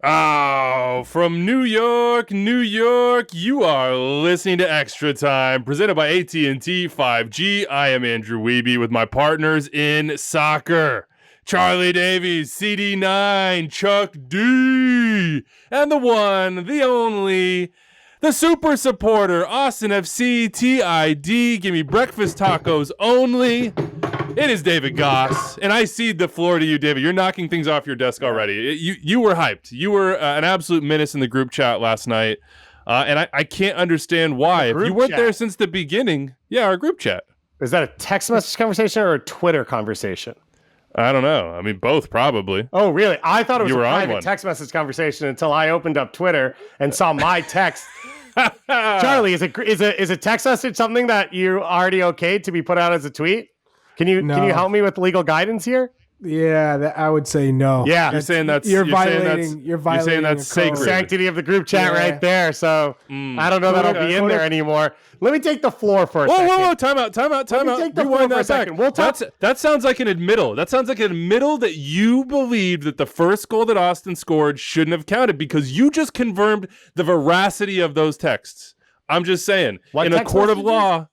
Oh, from New York, New York, you are listening to Extra Time, presented by AT&T 5G. I am Andrew Wiebe with my partners in soccer, Charlie Davies, CD9, Chuck D, and the one, the only, the super supporter, Austin FC, TID, give me breakfast tacos only. It is David Goss, and I cede the floor to you, David. You're knocking things off your desk already. You were hyped. You were an absolute menace in the group chat last night, and I can't understand why. If you weren't there since the beginning, our group chat. Is that a text message conversation or a Twitter conversation? I don't know. I mean, both probably. Oh, really? I thought it was a private text message conversation until I opened up Twitter and saw my text. Charlie, is a text message something that you already okayed to be put out as a tweet? Can you help me with legal guidance here? Yeah, I would say no. Yeah, you're saying that's sacred. Sanctity of the group chat right there. So I don't know that I'll be in there anymore. Let me take the floor for a second. Whoa, time out. Take the floor for a second. That sounds like an admittal. That sounds like an admittal that you believed that the first goal that Austin scored shouldn't have counted because you just confirmed the veracity of those texts. I'm just saying, in a court of law.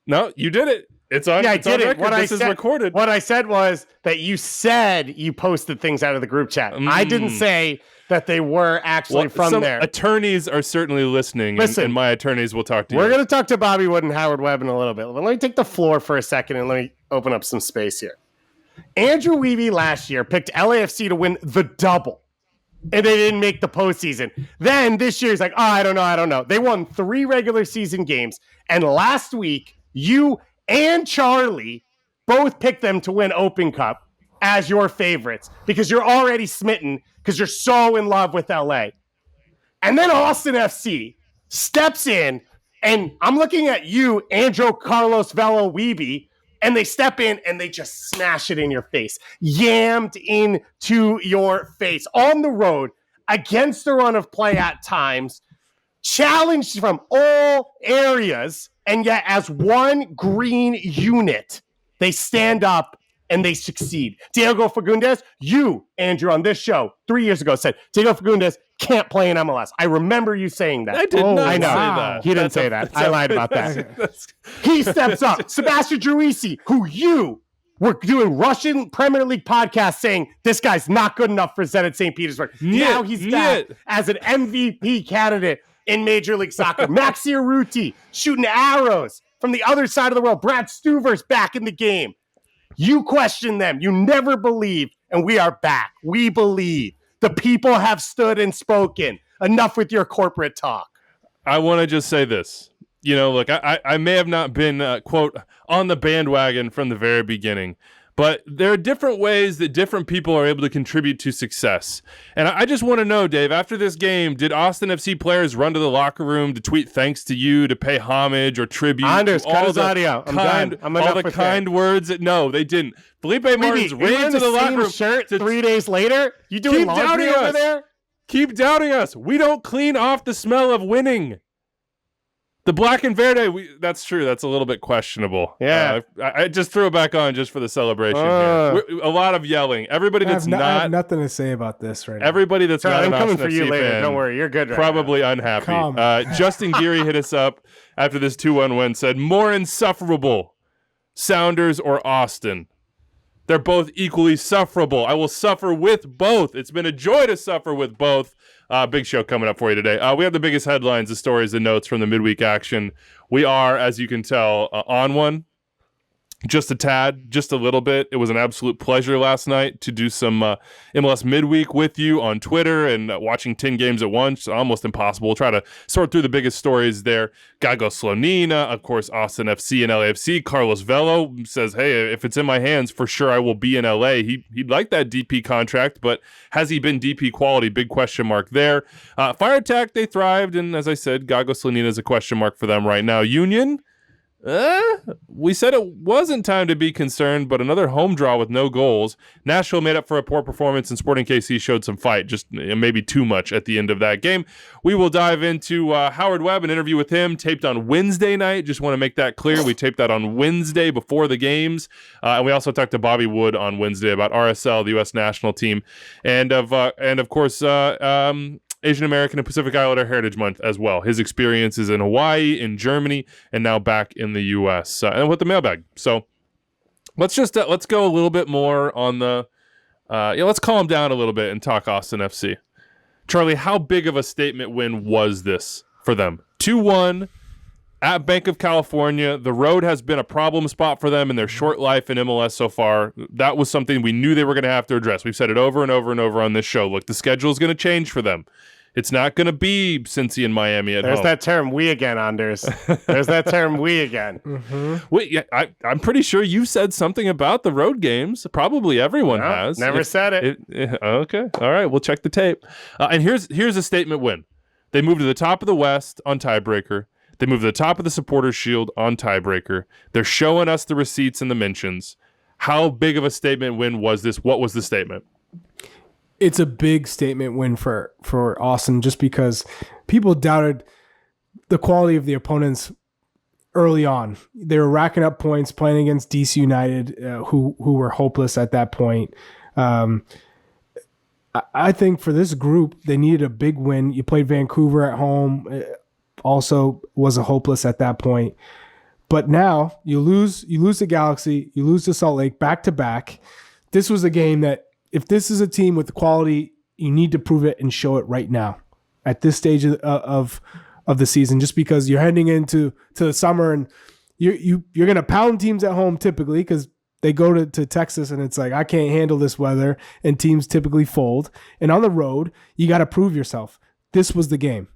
No, you did it. It's on. Yeah, I did it. This is recorded. What I said was that you said you posted things out of the group chat. I didn't say that they were actually from there. Attorneys are certainly listening. Listen, and my attorneys will talk to you. We're going to talk to Bobby Wood and Howard Webb in a little bit. But let me take the floor for a second and let me open up some space here. Andrew Wiebe last year picked LAFC to win the double, and they didn't make the postseason. Then this year he's like, I don't know. They won 3 regular season games, and last week you and Charlie both picked them to win Open Cup as your favorites because you're already smitten because you're so in love with LA. And then Austin FC steps in, and I'm looking at you, Andrew Carlos Vela Wiebe, and they step in and they just smash it in your face, yammed into your face on the road against the run of play at times, challenged from all areas. And yet, as one green unit, they stand up and they succeed. Diego Fagundes, you, Andrew, on this show 3 years ago said, Diego Fagundes can't play in MLS. I remember you saying that. I did not say that. He didn't say that. I lied about that. He steps up. Sebastian Druisi, who you were doing Russian Premier League podcasts saying, this guy's not good enough for Zenit St. Petersburg. Now he's back as an MVP candidate in Major League Soccer. Maxi Urruti shooting arrows from the other side of the world. Brad Stuver's back in the game. You questioned them. You never believed, and we are back. We believe. The people have stood and spoken. Enough with your corporate talk. I want to just say this. Look, I may have not been, quote, on the bandwagon from the very beginning, but there are different ways that different people are able to contribute to success. And I just want to know, Dave, after this game, did Austin FC players run to the locker room to tweet thanks to you, to pay homage or tribute? Anders, cut his audio. I'm done. All the kind words. No, they didn't. Felipe Martins ran to the locker room. Shirt 3 days later? You doing laundry over there? Keep doubting us. We don't clean off the smell of winning. The black and verde, that's true. That's a little bit questionable. Yeah. I just threw it back on just for the celebration here. A lot of yelling. Everybody that's I have nothing to say about this right now. Everybody that's not an Austin FC fan. I'm coming for you later. Don't worry. You're good right probably now. Unhappy. Justin Geary hit us up after this 2-1 win, said, more insufferable, Sounders or Austin. They're both equally sufferable. I will suffer with both. It's been a joy to suffer with both. Big show coming up for you today. We have the biggest headlines, the stories, the notes from the midweek action. We are, as you can tell, on one. Just a tad, just a little bit. It was an absolute pleasure last night to do some MLS midweek with you on Twitter and watching 10 games at once. Almost impossible. We'll try to sort through the biggest stories there. Gaga Slonina, of course, Austin FC and LAFC. Carlos Vela says, hey, if it's in my hands, for sure I will be in LA. He'd like that DP contract, but has he been DP quality? Big question mark there. Fire Attack, they thrived, and as I said, Gaga Slonina is a question mark for them right now. Union, We said it wasn't time to be concerned, but another home draw with no goals. Nashville made up for a poor performance, and Sporting KC showed some fight, just maybe too much at the end of that game. We will dive into Howard Webb, an interview with him, taped on Wednesday night. Just want to make that clear. We taped that on Wednesday before the games. And we also talked to Bobby Wood on Wednesday about RSL, the U.S. national team, and of course, Asian American and Pacific Islander Heritage Month as well. His experiences in Hawaii, in Germany, and now back in the U.S. And with the mailbag. So let's go a little bit more on the let's calm down a little bit and talk Austin FC. Charlie, how big of a statement win was this for them? 2-1 at Bank of California. The road has been a problem spot for them in their short life in MLS so far. That was something we knew they were going to have to address. We've said it over and over and over on this show. Look, the schedule is going to change for them. It's not going to be Cincy and Miami at home. There's that term "we again," Anders. There's that term "we again." Mm-hmm. Wait, yeah, I'm pretty sure you've said something about the road games. Probably everyone has. Never said it. Okay, all right. We'll check the tape. And here's a statement win. They moved to the top of the West on tiebreaker. They moved to the top of the Supporters' Shield on tiebreaker. They're showing us the receipts and the mentions. How big of a statement win was this? What was the statement? It's a big statement win for Austin, just because people doubted the quality of the opponents early on. They were racking up points playing against DC United, who were hopeless at that point. I think for this group, they needed a big win. You played Vancouver at home, also was a hopeless at that point. But now you lose to Galaxy, you lose to Salt Lake back to back. This was a game that, if this is a team with quality, you need to prove it and show it right now at this stage of the season, just because you're heading into the summer and you're going to pound teams at home typically, because they go to Texas and it's like, I can't handle this weather, and teams typically fold. And on the road, you got to prove yourself. This was the game.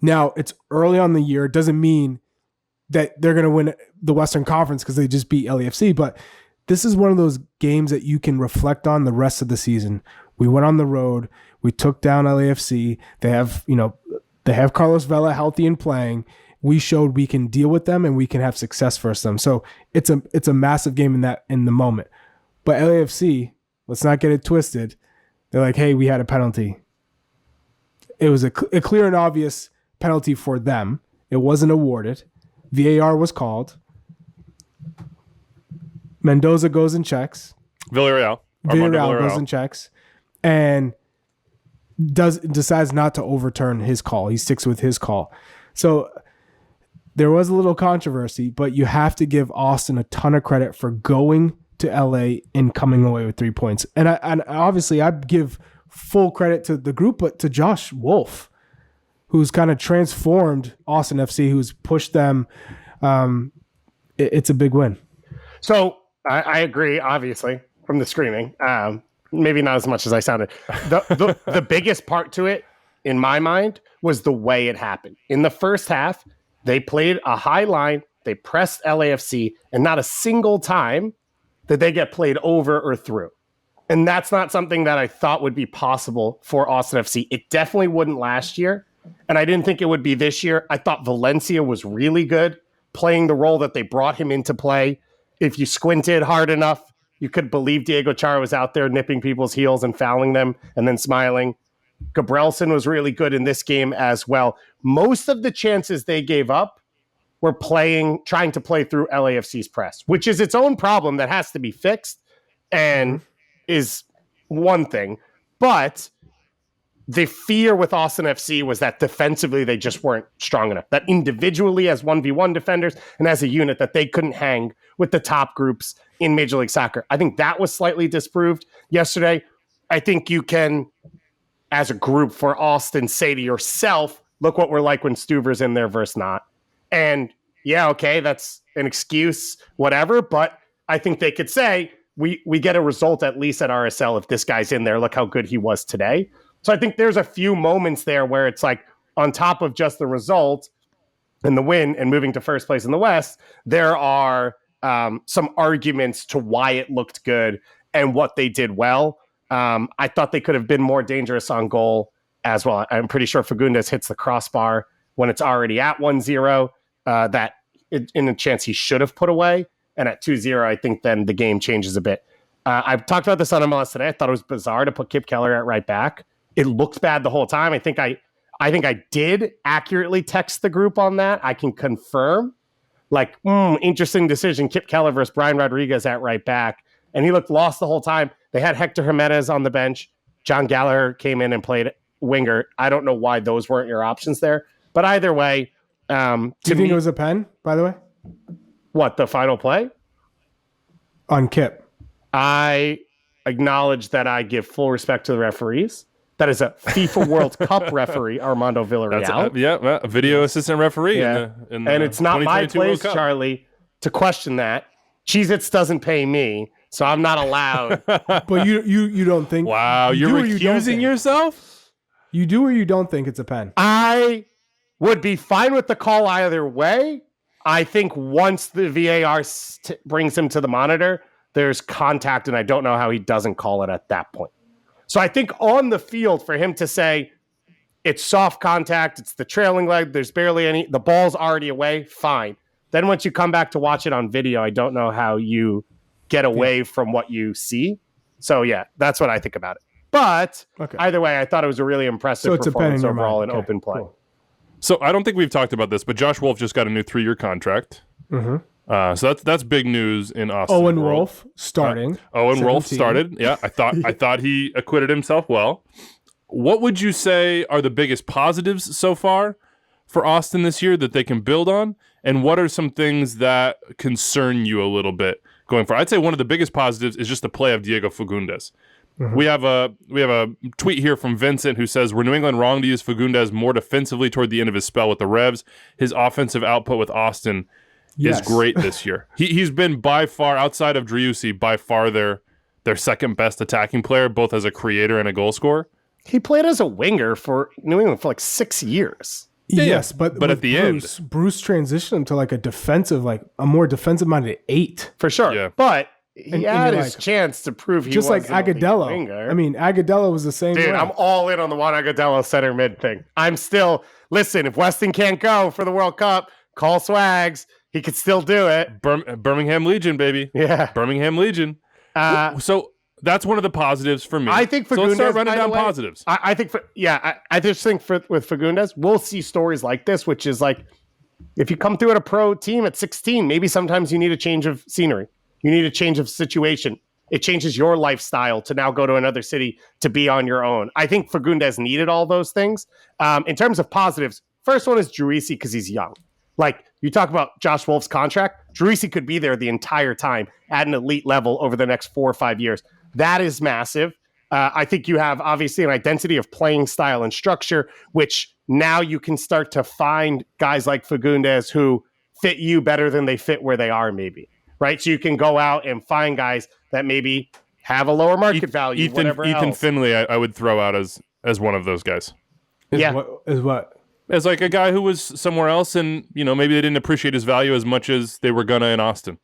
Now, it's early on the year. It doesn't mean that they're going to win the Western Conference because they just beat LAFC, but this is one of those games that you can reflect on the rest of the season. We went on the road. We took down LAFC. They have Carlos Vela healthy and playing. We showed we can deal with them and we can have success versus them. So it's a massive game in the moment. But LAFC, let's not get it twisted. They're like, hey, we had a penalty. It was a clear and obvious penalty for them. It wasn't awarded. VAR was called. Mendoza goes and checks. Villarreal goes and checks, and decides not to overturn his call. He sticks with his call. So there was a little controversy, but you have to give Austin a ton of credit for going to LA and coming away with 3 points. And obviously I'd give full credit to the group, but to Josh Wolf, who's kind of transformed Austin FC, who's pushed them. It's a big win. So I agree, obviously, from the screaming. Maybe not as much as I sounded. The biggest part to it, in my mind, was the way it happened. In the first half, they played a high line, they pressed LAFC, and not a single time did they get played over or through. And that's not something that I thought would be possible for Austin FC. It definitely wouldn't last year, and I didn't think it would be this year. I thought Valencia was really good, playing the role that they brought him into play. If you squinted hard enough, you could believe Diego Chara was out there nipping people's heels and fouling them and then smiling. Gabrielson was really good in this game as well. Most of the chances they gave up were trying to play through LAFC's press, which is its own problem that has to be fixed and is one thing. But the fear with Austin FC was that defensively they just weren't strong enough. That individually as 1v1 defenders and as a unit that they couldn't hang with the top groups in Major League Soccer. I think that was slightly disproved yesterday. I think you can, as a group for Austin, say to yourself, look what we're like when Stuver's in there versus not. And yeah, okay, that's an excuse, whatever. But I think they could say, we get a result at least at RSL if this guy's in there. Look how good he was today. So I think there's a few moments there where it's like, on top of just the result and the win and moving to first place in the West, there are some arguments to why it looked good and what they did well. I thought they could have been more dangerous on goal as well. I'm pretty sure Fagundes hits the crossbar when it's already at 1-0. That in a chance he should have put away. And at 2-0, I think then the game changes a bit. I've talked about this on MLS today. I thought it was bizarre to put Kip Keller at right back. It looked bad the whole time. I think I did accurately text the group on that. I can confirm. Like, interesting decision. Kip Keller versus Brian Rodriguez at right back. And he looked lost the whole time. They had Hector Jimenez on the bench. John Gallagher came in and played winger. I don't know why those weren't your options there. But either way, do you think it was a pen, by the way? What, the final play? On Kip. I acknowledge that I give full respect to the referees. That is a FIFA World Cup referee, Armando Villarreal. A video assistant referee. Yeah. In the and it's not my place, Charlie, to question that. Cheez-Its doesn't pay me, so I'm not allowed. But you don't think... Wow, you're recusing yourself? You do or you don't think it's a pen? I would be fine with the call either way. I think once the VAR brings him to the monitor, there's contact, and I don't know how he doesn't call it at that point. So I think on the field for him to say it's soft contact, it's the trailing leg, there's barely any, the ball's already away, fine. Then once you come back to watch it on video, I don't know how you get away from what you see. So yeah, that's what I think about it. But either way, I thought it was a really impressive performance overall in open play. Cool. So I don't think we've talked about this, but Josh Wolf just got a new 3-year contract. So that's big news in Austin. Owen Wolf starting. Owen Wolf started. Yeah, I thought he acquitted himself well. What would you say are the biggest positives so far for Austin this year that they can build on? And what are some things that concern you a little bit going forward? I'd say one of the biggest positives is just the play of Diego Fagundes. We have a tweet here from Vincent who says, "Were New England wrong to use Fagundes more defensively toward the end of his spell with the Revs? His offensive output with Austin is great this year." He's been by far, outside of Driussi, by far their second best attacking player, both as a creator and a goal scorer. He played as a winger for New England for like 6 years. Yes, but at the end, Bruce transitioned him to like a more defensive-minded 8. For sure. Yeah. But he had his chance to prove he was just like Agudelo. I mean, Agudelo was the same way. I'm all in on the Juan Agudelo center mid thing. I'm still, listen, if Weston can't go for the World Cup, call Swags. He could still do it. Birmingham Legion, baby. Yeah. Birmingham Legion. So that's one of the positives for me. I think Fagundes, so let's start running down positives. I just think with Fagundes, we'll see stories like this, which is like, if you come through at a pro team at 16, maybe sometimes you need a change of scenery. You need a change of situation. It changes your lifestyle to now go to another city to be on your own. I think Fagundes needed all those things. In terms of positives, first one is Driussi because he's young. Like, you talk about Josh Wolf's contract, Driussi could be there the entire time at an elite level over the next 4 or 5 years. That is massive. I think you have, obviously, an identity of playing style and structure, which now you can start to find guys like Fagundes who fit you better than they fit where they are, maybe. Right? So you can go out and find guys that maybe have a lower market value, Ethan Finley, I would throw out as one of those guys. As like a guy who was somewhere else, and maybe they didn't appreciate his value as much as they were gonna in Austin.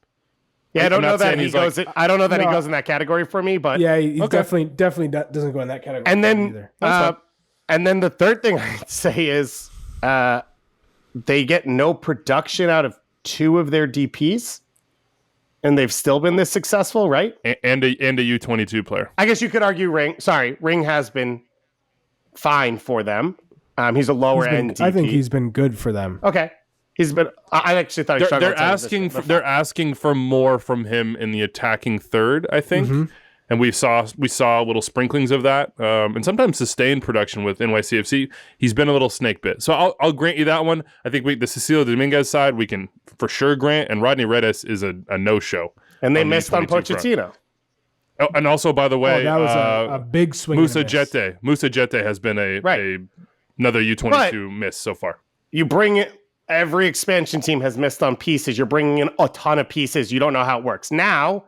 Yeah, I don't know that he goes. I don't know that he goes in that category for me, but yeah, he definitely doesn't go in that category. And then, and then the third thing I'd say is, they get no production out of 2 of their DPs. And they've still been this successful, right? And a U22 player. I guess you could argue Ring has been fine for them. He's a lower end DP. I think he's been good for them. Okay. He's been. I actually thought he struggled. They're asking for more from him in the attacking third, I think. And we saw little sprinklings of that, and sometimes sustained production with NYCFC. He's been a little snake bit, so I'll grant you that one. I think the Cecilio Dominguez side we can for sure grant, and Rodney Redis is a no show. And they missed on Pochettino. Oh, and also, by the way, that was a big swing. Musa Jete has been another U22 miss so far. You bring it. Every expansion team has missed on pieces. You're bringing in a ton of pieces. You don't know how it works now.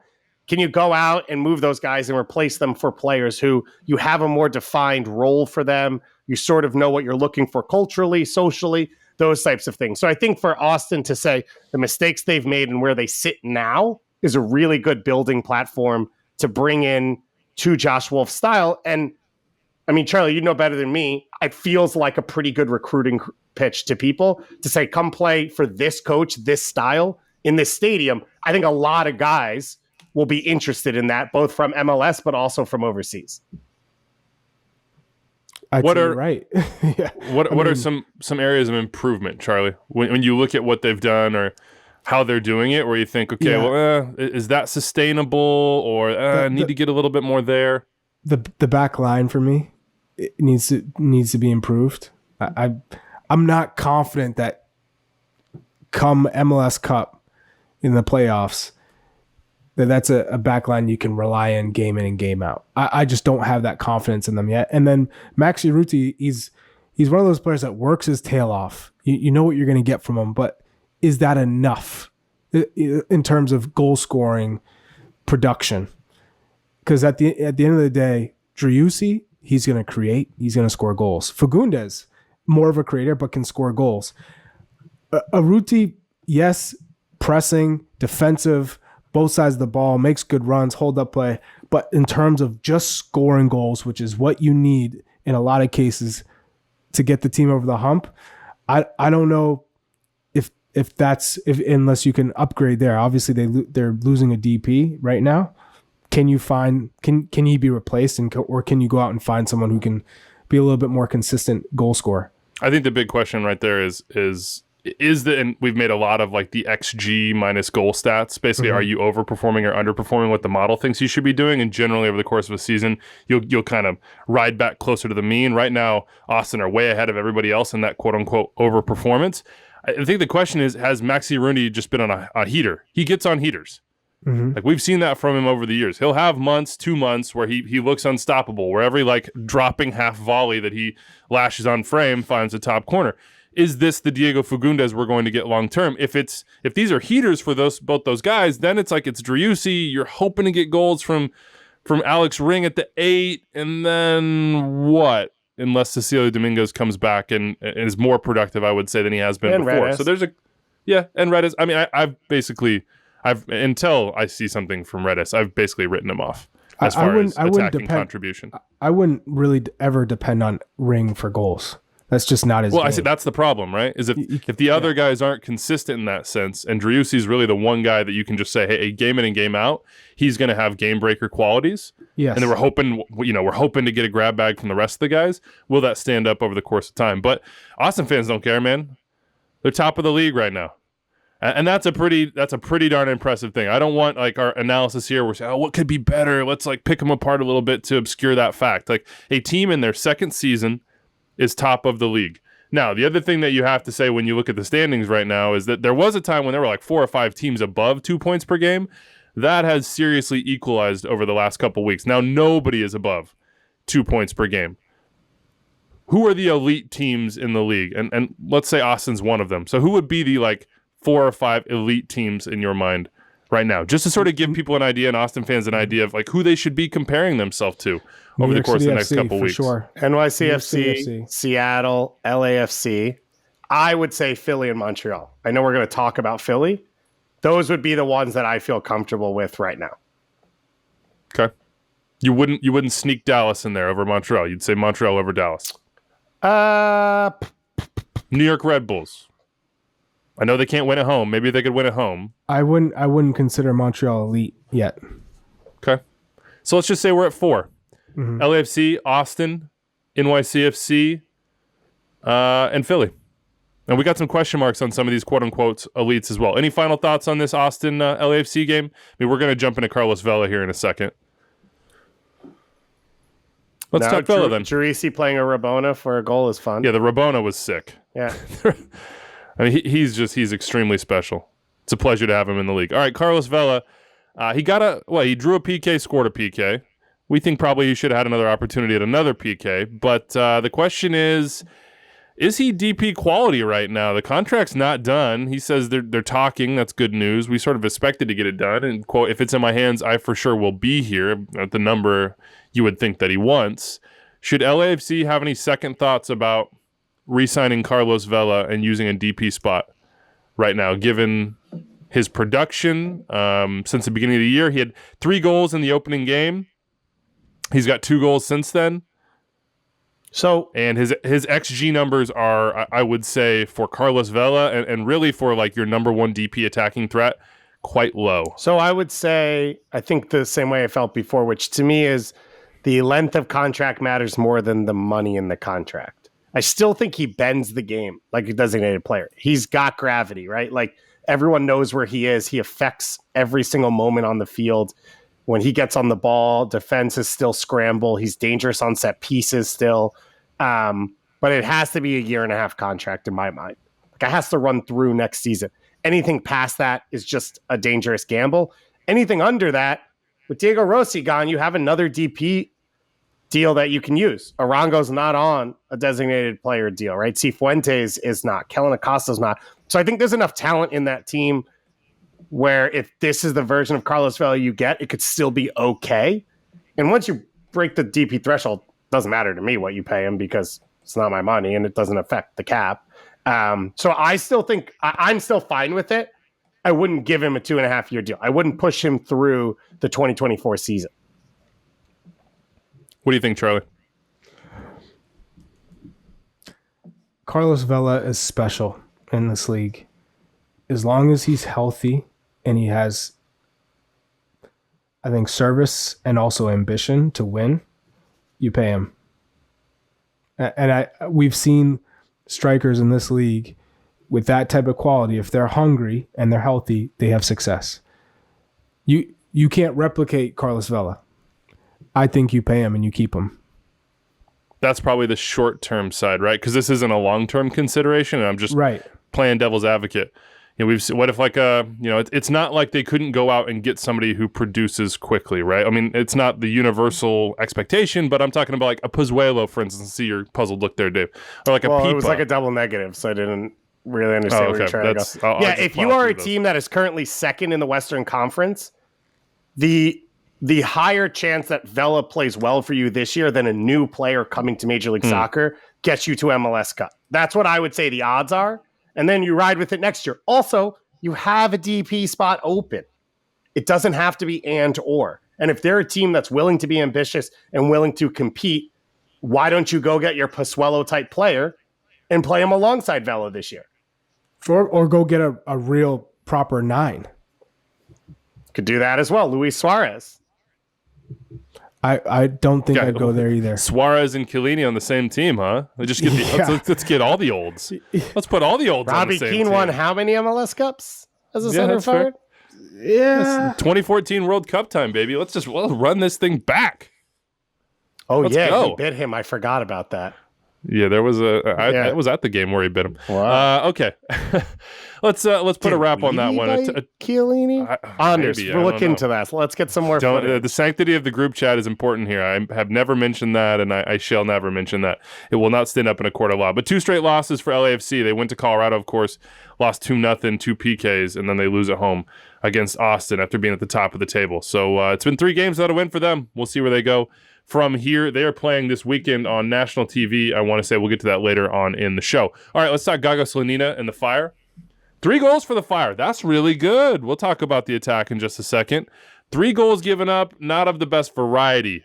Can you go out and move those guys and replace them for players who you have a more defined role for them? You sort of know what you're looking for culturally, socially, those types of things. So I think for Austin to say the mistakes they've made and where they sit now is a really good building platform to bring in to Josh Wolf's style. And I mean, Charlie, you know better than me. it feels like a pretty good recruiting pitch to people to say, come play for this coach, this style in this stadium. I think a lot of guys will be interested in that, both from MLS, but also from overseas. What are right? Yeah. What are some areas of improvement, Charlie? When you look at what they've done or how they're doing it, where you think, okay, well, is that sustainable, or I need to get a little bit more there? The back line for me, it needs to be improved. I'm not confident that come MLS Cup in the playoffs, that's a back line you can rely on game in and game out. I just don't have that confidence in them yet. And then Maxi Ruti, he's one of those players that works his tail off. You know what you're going to get from him, but is that enough in terms of goal scoring production? Because at the end of the day, Driussi, he's going to create, he's going to score goals. Fagundes, more of a creator, but can score goals. Ruti, yes, pressing, defensive, both sides of the ball, makes good runs, hold up play. But in terms of just scoring goals, which is what you need in a lot of cases to get the team over the hump, I don't know if that's unless you can upgrade there. Obviously, they're losing a DP right now. Can you find can he be replaced, or can you go out and find someone who can be a little bit more consistent goal scorer? I think the big question right there is and we've made a lot of like the XG minus goal stats. Basically, are you overperforming or underperforming what the model thinks you should be doing? And generally over the course of a season, you'll kind of ride back closer to the mean. Right now, Austin are way ahead of everybody else in that quote unquote overperformance. I think the question is, has Maxi Rooney just been on a heater? He gets on heaters. Like we've seen that from him over the years. He'll have 2 months where he looks unstoppable, where every like dropping half volley that he lashes on frame finds a top corner. Is this the Diego Fagundes we're going to get long term? If these are heaters for both those guys, then it's like it's Driussi. You're hoping to get goals from Alex Ring at the 8, and then what? Unless Cecilio Dominguez comes back and is more productive, I would say, than he has been and before. Redis. So there's and Redis. I mean, I've until I see something from Redis, I've basically written him off as far as attacking contribution. I wouldn't really ever depend on Ring for goals. That's just not his game. I see that's the problem, right? Is if the other guys aren't consistent in that sense, and Driussi's really the one guy that you can just say, hey, game in and game out, he's going to have game breaker qualities. Yes. And then we're hoping to get a grab bag from the rest of the guys. Will that stand up over the course of time? But Austin fans don't care, man. They're top of the league right now. And that's a pretty darn impressive thing. I don't want like our analysis here. We're saying, what could be better? Let's like pick them apart a little bit to obscure that fact. Like a team in their second season is top of the league. Now, the other thing that you have to say when you look at the standings right now is that there was a time when there were like 4 or 5 teams above 2 points per game. That has seriously equalized over the last couple weeks. Now, nobody is above 2 points per game. Who are the elite teams in the league? And let's say Austin's one of them. So who would be the like 4 or 5 elite teams in your mind right now? Just to sort of give people an idea and Austin fans an idea of like who they should be comparing themselves to over the course of the next couple weeks. Sure. NYCFC, Seattle, LAFC. I would say Philly and Montreal. I know we're going to talk about Philly. Those would be the ones that I feel comfortable with right now. Okay. You wouldn't sneak Dallas in there over Montreal. You'd say Montreal over Dallas. New York Red Bulls. I know they can't win at home. Maybe they could win at home. I wouldn't consider Montreal elite yet. Okay. So let's just say we're at 4. LAFC, Austin, NYCFC, and Philly. And we got some question marks on some of these quote-unquote elites as well. Any final thoughts on this Austin LAFC game? I mean, we're going to jump into Carlos Vela here in a second. Let's talk Vela then. Driussi playing a Rabona for a goal is fun. Yeah, the Rabona was sick. Yeah. I mean, he's extremely special. It's a pleasure to have him in the league. All right, Carlos Vela, he drew a PK, scored a PK. We think probably he should have had another opportunity at another PK. But the question is he DP quality right now? The contract's not done. He says they're talking. That's good news. We sort of expected to get it done. And, quote, if it's in my hands, I for sure will be here at the number you would think that he wants. Should LAFC have any second thoughts about re-signing Carlos Vela and using a DP spot right now, given his production since the beginning of the year? He had 3 goals in the opening game. He's got 2 goals since then. And his XG numbers are, I would say, for Carlos Vela and really for like your number one DP attacking threat, quite low. So I would say, I think the same way I felt before, which to me is the length of contract matters more than the money in the contract. I still think he bends the game like a designated player. He's got gravity, right? Like everyone knows where he is. He affects every single moment on the field. When he gets on the ball, defenses still scramble. He's dangerous on set pieces still. But it has to be a 1.5-year contract in my mind. Like it has to run through next season. Anything past that is just a dangerous gamble. Anything under that, with Diego Rossi gone, you have another DP deal that you can use. Arango's not on a designated player deal, right? Cifuentes is not. Kellen Acosta's not. So I think there's enough talent in that team where if this is the version of Carlos Vela you get, it could still be okay. And once you break the DP threshold, it doesn't matter to me what you pay him because it's not my money and it doesn't affect the cap. So I still think I'm still fine with it. I wouldn't give him a 2.5-year deal. I wouldn't push him through the 2024 season. What do you think, Charlie? Carlos Vela is special in this league. As long as he's healthy and he has, I think, service and also ambition to win, you pay him. And we've seen strikers in this league with that type of quality. If they're hungry and they're healthy, they have success. You can't replicate Carlos Vela. I think you pay him and you keep him. That's probably the short-term side, right? Because this isn't a long-term consideration, and I'm just playing devil's advocate. You know, what if it's not like they couldn't go out and get somebody who produces quickly, right? I mean, it's not the universal expectation, but I'm talking about like a Pozuelo, for instance. See your puzzled look there, Dave. Or like a Pipa. It was like a double negative, so I didn't really understand where you're trying to go. If you are a team that is currently second in the Western Conference, the higher chance that Vela plays well for you this year than a new player coming to Major League Soccer gets you to MLS Cup. That's what I would say the odds are. And then you ride with it next year. Also, you have a DP spot open. It doesn't have to be and or. And if they're a team that's willing to be ambitious and willing to compete, why don't you go get your Pozuelo type player and play him alongside Vela this year? Or go get a real proper 9. Could do that as well. Luis Suarez. I don't think I'd go there either. Suarez and Chiellini on the same team, huh? Let's get all the olds. Let's put all the olds on the same team. Robbie Keane won how many MLS Cups as a center forward? Yeah. 2014 World Cup time, baby. Let's run this thing back. Let's go. He bit him. I forgot about that. Yeah, there was I was at the game where he bit him. Wow. Okay. Let's put a wrap on that one. Chiellini? Anders, we'll look into that. Let's get some more footage. The sanctity of the group chat is important here. I have never mentioned that, and I shall never mention that. It will not stand up in a court of law. But 2 straight losses for LAFC. They went to Colorado, of course, lost 2-0, 2 PKs, and then they lose at home against Austin after being at the top of the table. So it's been 3 games without a win for them. We'll see where they go from here. They are playing this weekend on national TV. I want to say we'll get to that later on in the show. All right, let's talk Gaga Slonina and the Fire. 3 goals for the Fire. That's really good. We'll talk about the attack in just a second. 3 goals given up, not of the best variety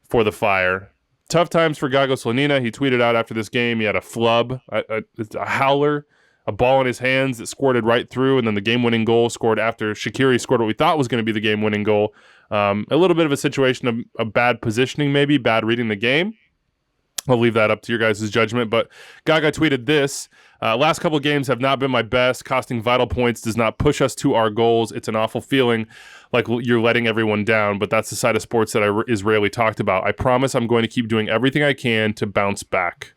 for the Fire. Tough times for Gaga Slonina. He tweeted out after this game he had a flub, a howler, a ball in his hands that squirted right through, and then the game-winning goal scored after Shaqiri scored what we thought was going to be the game-winning goal. A little bit of a situation of bad positioning, maybe, bad reading the game. I'll leave that up to your guys' judgment, but Gaga tweeted this. Last couple of games have not been my best. Costing vital points does not push us to our goals. It's an awful feeling like you're letting everyone down, but that's the side of sports that is rarely talked about. I promise I'm going to keep doing everything I can to bounce back.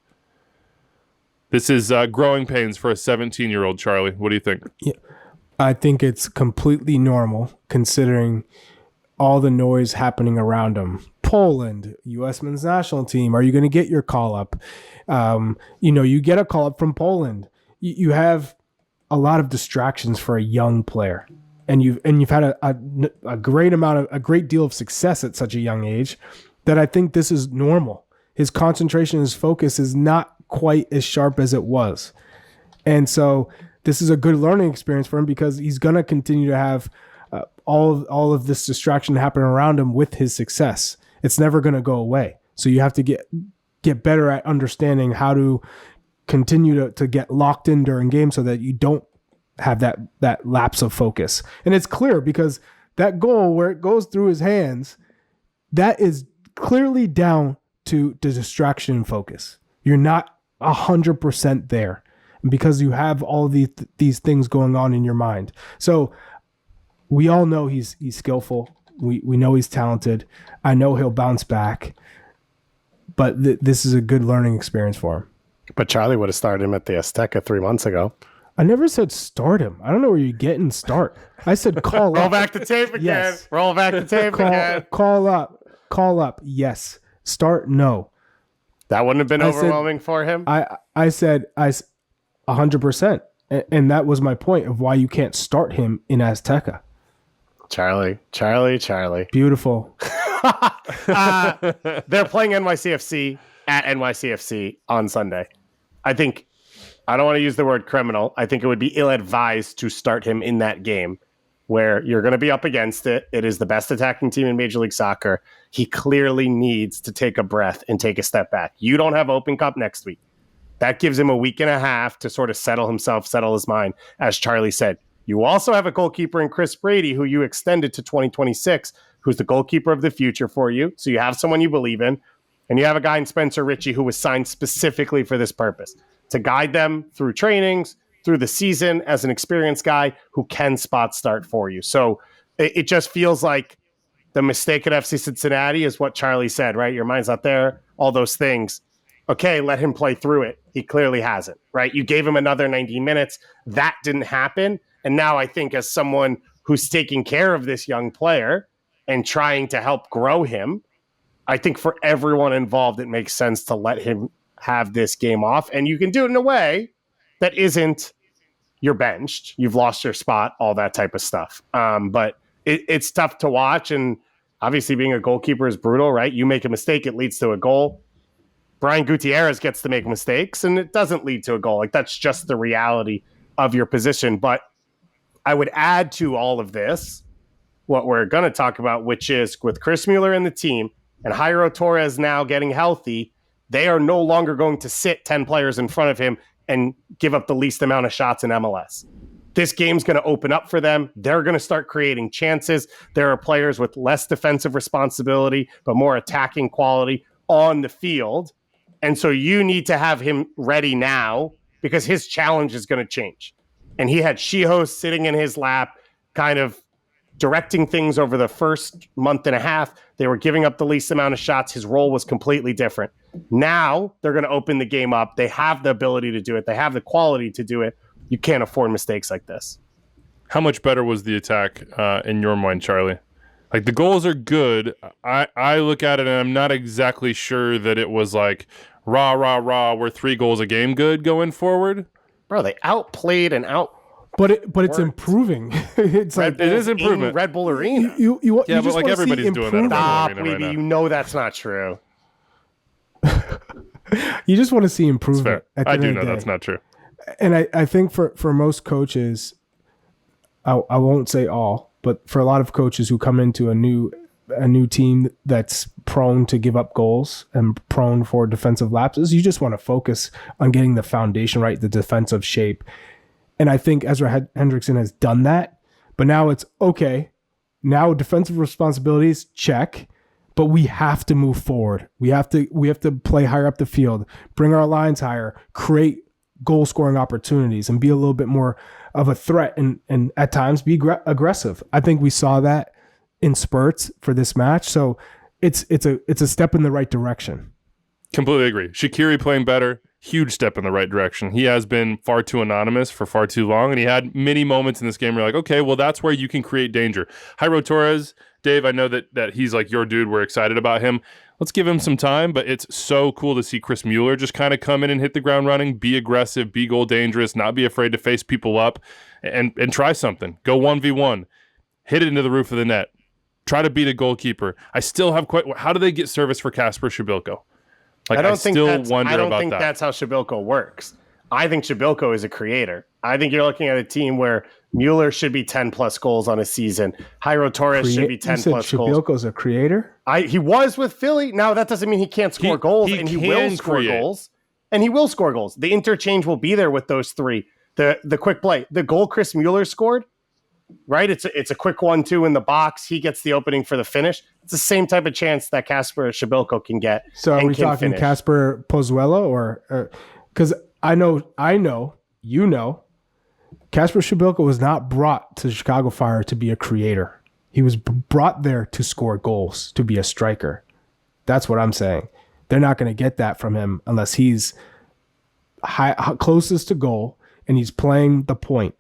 This is growing pains for a 17-year-old, Charlie. What do you think? Yeah, I think it's completely normal considering all the noise happening around him. Poland, U.S. men's national team. Are you going to get your call up? You get a call up from Poland. You have a lot of distractions for a young player, and you've had a great deal of success at such a young age that I think this is normal. His concentration, his focus is not quite as sharp as it was, and so this is a good learning experience for him because he's going to continue to have all of this distraction happen around him with his success. It's never going to go away. So you have to get get better at understanding how to continue to get locked in during games so that you don't have that lapse of focus. And it's clear because that goal where it goes through his hands, that is clearly down to distraction and focus. You're not 100% there because you have all these things going on in your mind. So we all know he's skillful. We know he's talented. I know he'll bounce back, but this is a good learning experience for him. But Charlie would have started him at the Azteca 3 months ago. I never said start him. I don't know where you're getting start. I said call Roll up. back the tape again. Yes. Roll back the tape again. Call up. Yes. Start, no. That wouldn't have been overwhelming for him? I said 100%. And that was my point of why you can't start him in Azteca. Charlie. Beautiful. They're playing NYCFC at NYCFC on Sunday. I don't want to use the word criminal. I think it would be ill-advised to start him in that game where you're going to be up against it. It is the best attacking team in Major League Soccer. He clearly needs to take a breath and take a step back. You don't have Open Cup next week. That gives him a week and a half to sort of settle his mind. As Charlie said, you also have a goalkeeper in Chris Brady, who you extended to 2026, who's the goalkeeper of the future for you. So you have someone you believe in. And you have a guy in Spencer Ritchie who was signed specifically for this purpose, to guide them through trainings, through the season as an experienced guy who can spot start for you. So it just feels like the mistake at FC Cincinnati is what Charlie said, right? Your mind's not there, all those things. Okay, let him play through it. He clearly hasn't, right? You gave him another 90 minutes. That didn't happen. And now I think as someone who's taking care of this young player and trying to help grow him, I think for everyone involved, it makes sense to let him have this game off. And you can do it in a way that isn't you're benched, you've lost your spot, all that type of stuff. But it's tough to watch. And obviously being a goalkeeper is brutal, right? You make a mistake, it leads to a goal. Brian Gutierrez gets to make mistakes and it doesn't lead to a goal. Like that's just the reality of your position. But I would add to all of this what we're going to talk about, which is with Chris Mueller in the team and Jairo Torres now getting healthy, they are no longer going to sit 10 players in front of him and give up the least amount of shots in MLS. This game's going to open up for them. They're going to start creating chances. There are players with less defensive responsibility, but more attacking quality on the field. And so you need to have him ready now because his challenge is going to change. And he had Shiho sitting in his lap, kind of directing things over the first month and a half. They were giving up the least amount of shots. His role was completely different. Now they're going to open the game up. They have the ability to do it. They have the quality to do it. You can't afford mistakes like this. How much better was the attack in your mind, Charlie? Like the goals are good. I look at it and I'm not exactly sure that it was like rah, we're 3 goals a game good going forward. Bro, they outplayed and But it's improving. It's like it is improvement. Red Bull Arena. You Yeah, just but like wanna everybody's see doing that. improvement. Stop, Arena right Weeby. now. You know that's not true. You just want to see improvement. Fair. At the I end do of know the day. that's not true. And I think for most coaches, I won't say all, but for a lot of coaches who come into a new team that's prone to give up goals and prone for defensive lapses, you just want to focus on getting the foundation right, the defensive shape. And I think Ezra Hendrickson has done that, but now it's okay. Now defensive responsibilities, check, but we have to move forward. We have to play higher up the field, bring our lines higher, create goal scoring opportunities, and be a little bit more of a threat and at times be aggressive. I think we saw that in spurts for this match. So it's a step in the right direction. Completely agree. Shaqiri playing better, huge step in the right direction. He has been far too anonymous for far too long, and he had many moments in this game where you're like, okay, well, that's where you can create danger. Jairo Torres, Dave, I know that he's like your dude. We're excited about him. Let's give him some time, but it's so cool to see Chris Mueller just kind of come in and hit the ground running, be aggressive, be goal dangerous, not be afraid to face people up, and try something. Go 1v1. Hit it into the roof of the net. Try to beat a goalkeeper. I still have how do they get service for Kasper Shabilko? Like, I still wonder about that. That's how Shabilko works. I think Shabilko is a creator. I think you're looking at a team where Mueller should be 10 plus goals on a season. Jairo Torres should be 10 plus goals. Shibilko's a creator? He was with Philly. Now that doesn't mean he can't score goals, and he will score goals. And he will score goals. The interchange will be there with those three. The quick play. The goal Chris Mueller scored, right? It's a quick 1-2 in the box. He gets the opening for the finish. It's the same type of chance that Kasper Shibilko can get. So are we talking Kasper Pozuelo or because I know Kasper Shibilko was not brought to Chicago Fire to be a creator. He was brought there to score goals, to be a striker. That's what I'm saying. They're not going to get that from him unless he's closest to goal and he's playing the point.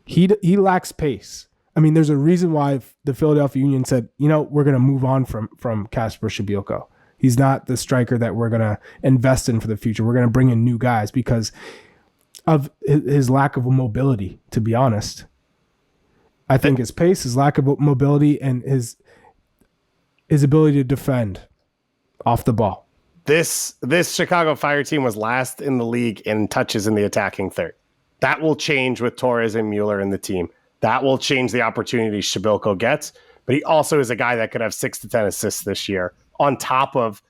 He lacks pace. I mean, there's a reason why the Philadelphia Union said, we're going to move on from Kasper Shibilko. He's not the striker that we're going to invest in for the future. We're going to bring in new guys because of his lack of mobility, to be honest. I think his pace, his lack of mobility, and his ability to defend off the ball. This Chicago Fire team was last in the league in touches in the attacking third. That will change with Torres and Mueller in the team. That will change the opportunities Shibilko gets. But he also is a guy that could have 6 to 10 assists this year. On top of,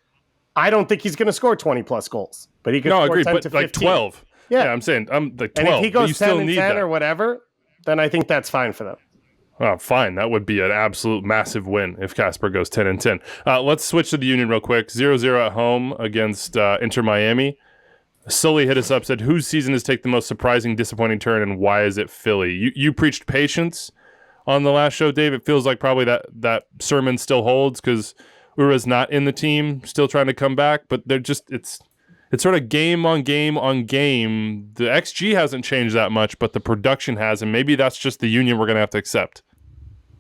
I don't think he's going to score 20 plus goals, but he could score 10 to 15. Like 12. Yeah, I'm saying I'm like 12. And if he goes 10 and 10 that. or whatever, then I think that's fine for them. Oh, fine. That would be an absolute massive win if Kasper goes 10 and 10. Let's switch to the Union real quick. 0-0 at home against Inter Miami. Sully hit us up, said, whose season has taken the most surprising, disappointing turn, and why is it Philly? You preached patience on the last show, Dave. It feels like probably that sermon still holds because Ura's not in the team, still trying to come back, but they're just it's sort of game on game on game. The XG hasn't changed that much, but the production has, and maybe that's just the Union we're going to have to accept.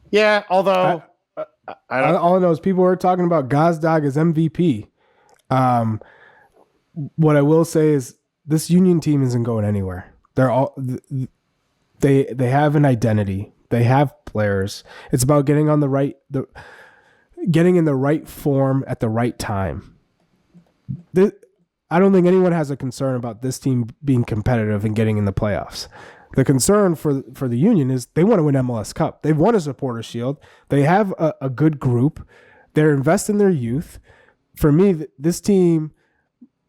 Yeah, although all I know is people are talking about Gazdag as MVP. What I will say is this Union team isn't going anywhere. They have an identity. They have players. It's about getting on getting in the right form at the right time. I don't think anyone has a concern about this team being competitive and getting in the playoffs. The concern for the Union is they want to win MLS Cup. They've won a Supporters Shield. They have a good group. They're investing in their youth. For me, this team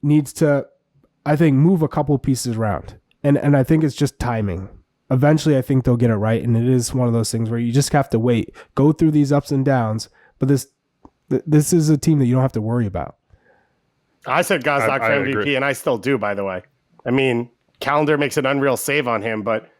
needs to, I think, move a couple pieces around. And I think it's just timing. Eventually, I think they'll get it right. And it is one of those things where you just have to wait, go through these ups and downs. But this is a team that you don't have to worry about. I said Gazdag for MVP, agree. And I still do, by the way. I mean, Callender makes an unreal save on him, but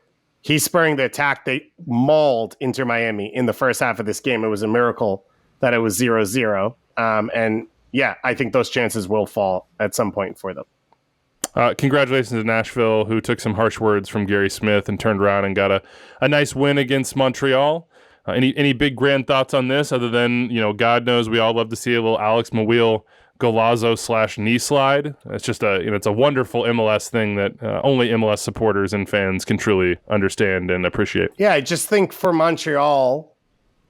he's spurring the attack. They mauled Inter Miami in the first half of this game. It was a miracle that it was 0-0. And yeah, I think those chances will fall at some point for them. Congratulations to Nashville, who took some harsh words from Gary Smith and turned around and got a nice win against Montreal. Any big grand thoughts on this other than, God knows we all love to see a little Alex Mawil Golazo / knee slide. It's just it's a wonderful MLS thing that only MLS supporters and fans can truly understand and appreciate. Yeah, I just think for Montreal,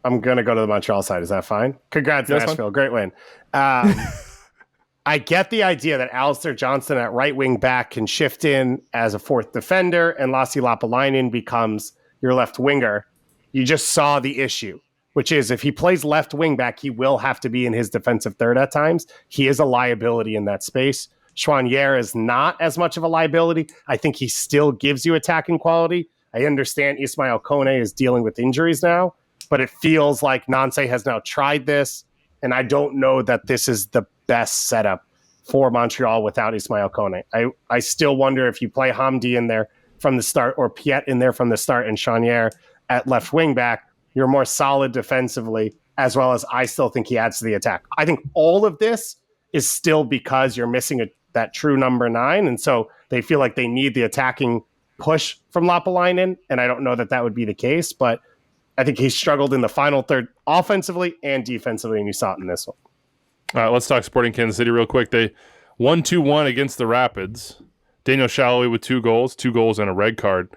I'm going to go to the Montreal side. Is that fine? Congrats, Nashville. Fine. Great win. I get the idea that Alistair Johnston at right wing back can shift in as a fourth defender and Lassi Lapalainen becomes your left winger. You just saw the issue, which is if he plays left wing back, he will have to be in his defensive third at times. He is a liability in that space. Chouanier is not as much of a liability. I think he still gives you attacking quality. I understand Ismail Kone is dealing with injuries now, but it feels like Nancy has now tried this, and I don't know that this is the best setup for Montreal without Ismail Kone. I still wonder if you play Hamdi in there from the start or Piet in there from the start and Chouanier at left wing back, you're more solid defensively, as well as I still think he adds to the attack. I think all of this is still because you're missing that true number 9, and so they feel like they need the attacking push from Lapalainen, and I don't know that would be the case, but I think he struggled in the final third offensively and defensively, and you saw it in this one. All right, let's talk Sporting Kansas City real quick. They won 2-1 against the Rapids. Daniel Shallowy with 2 goals and a red card.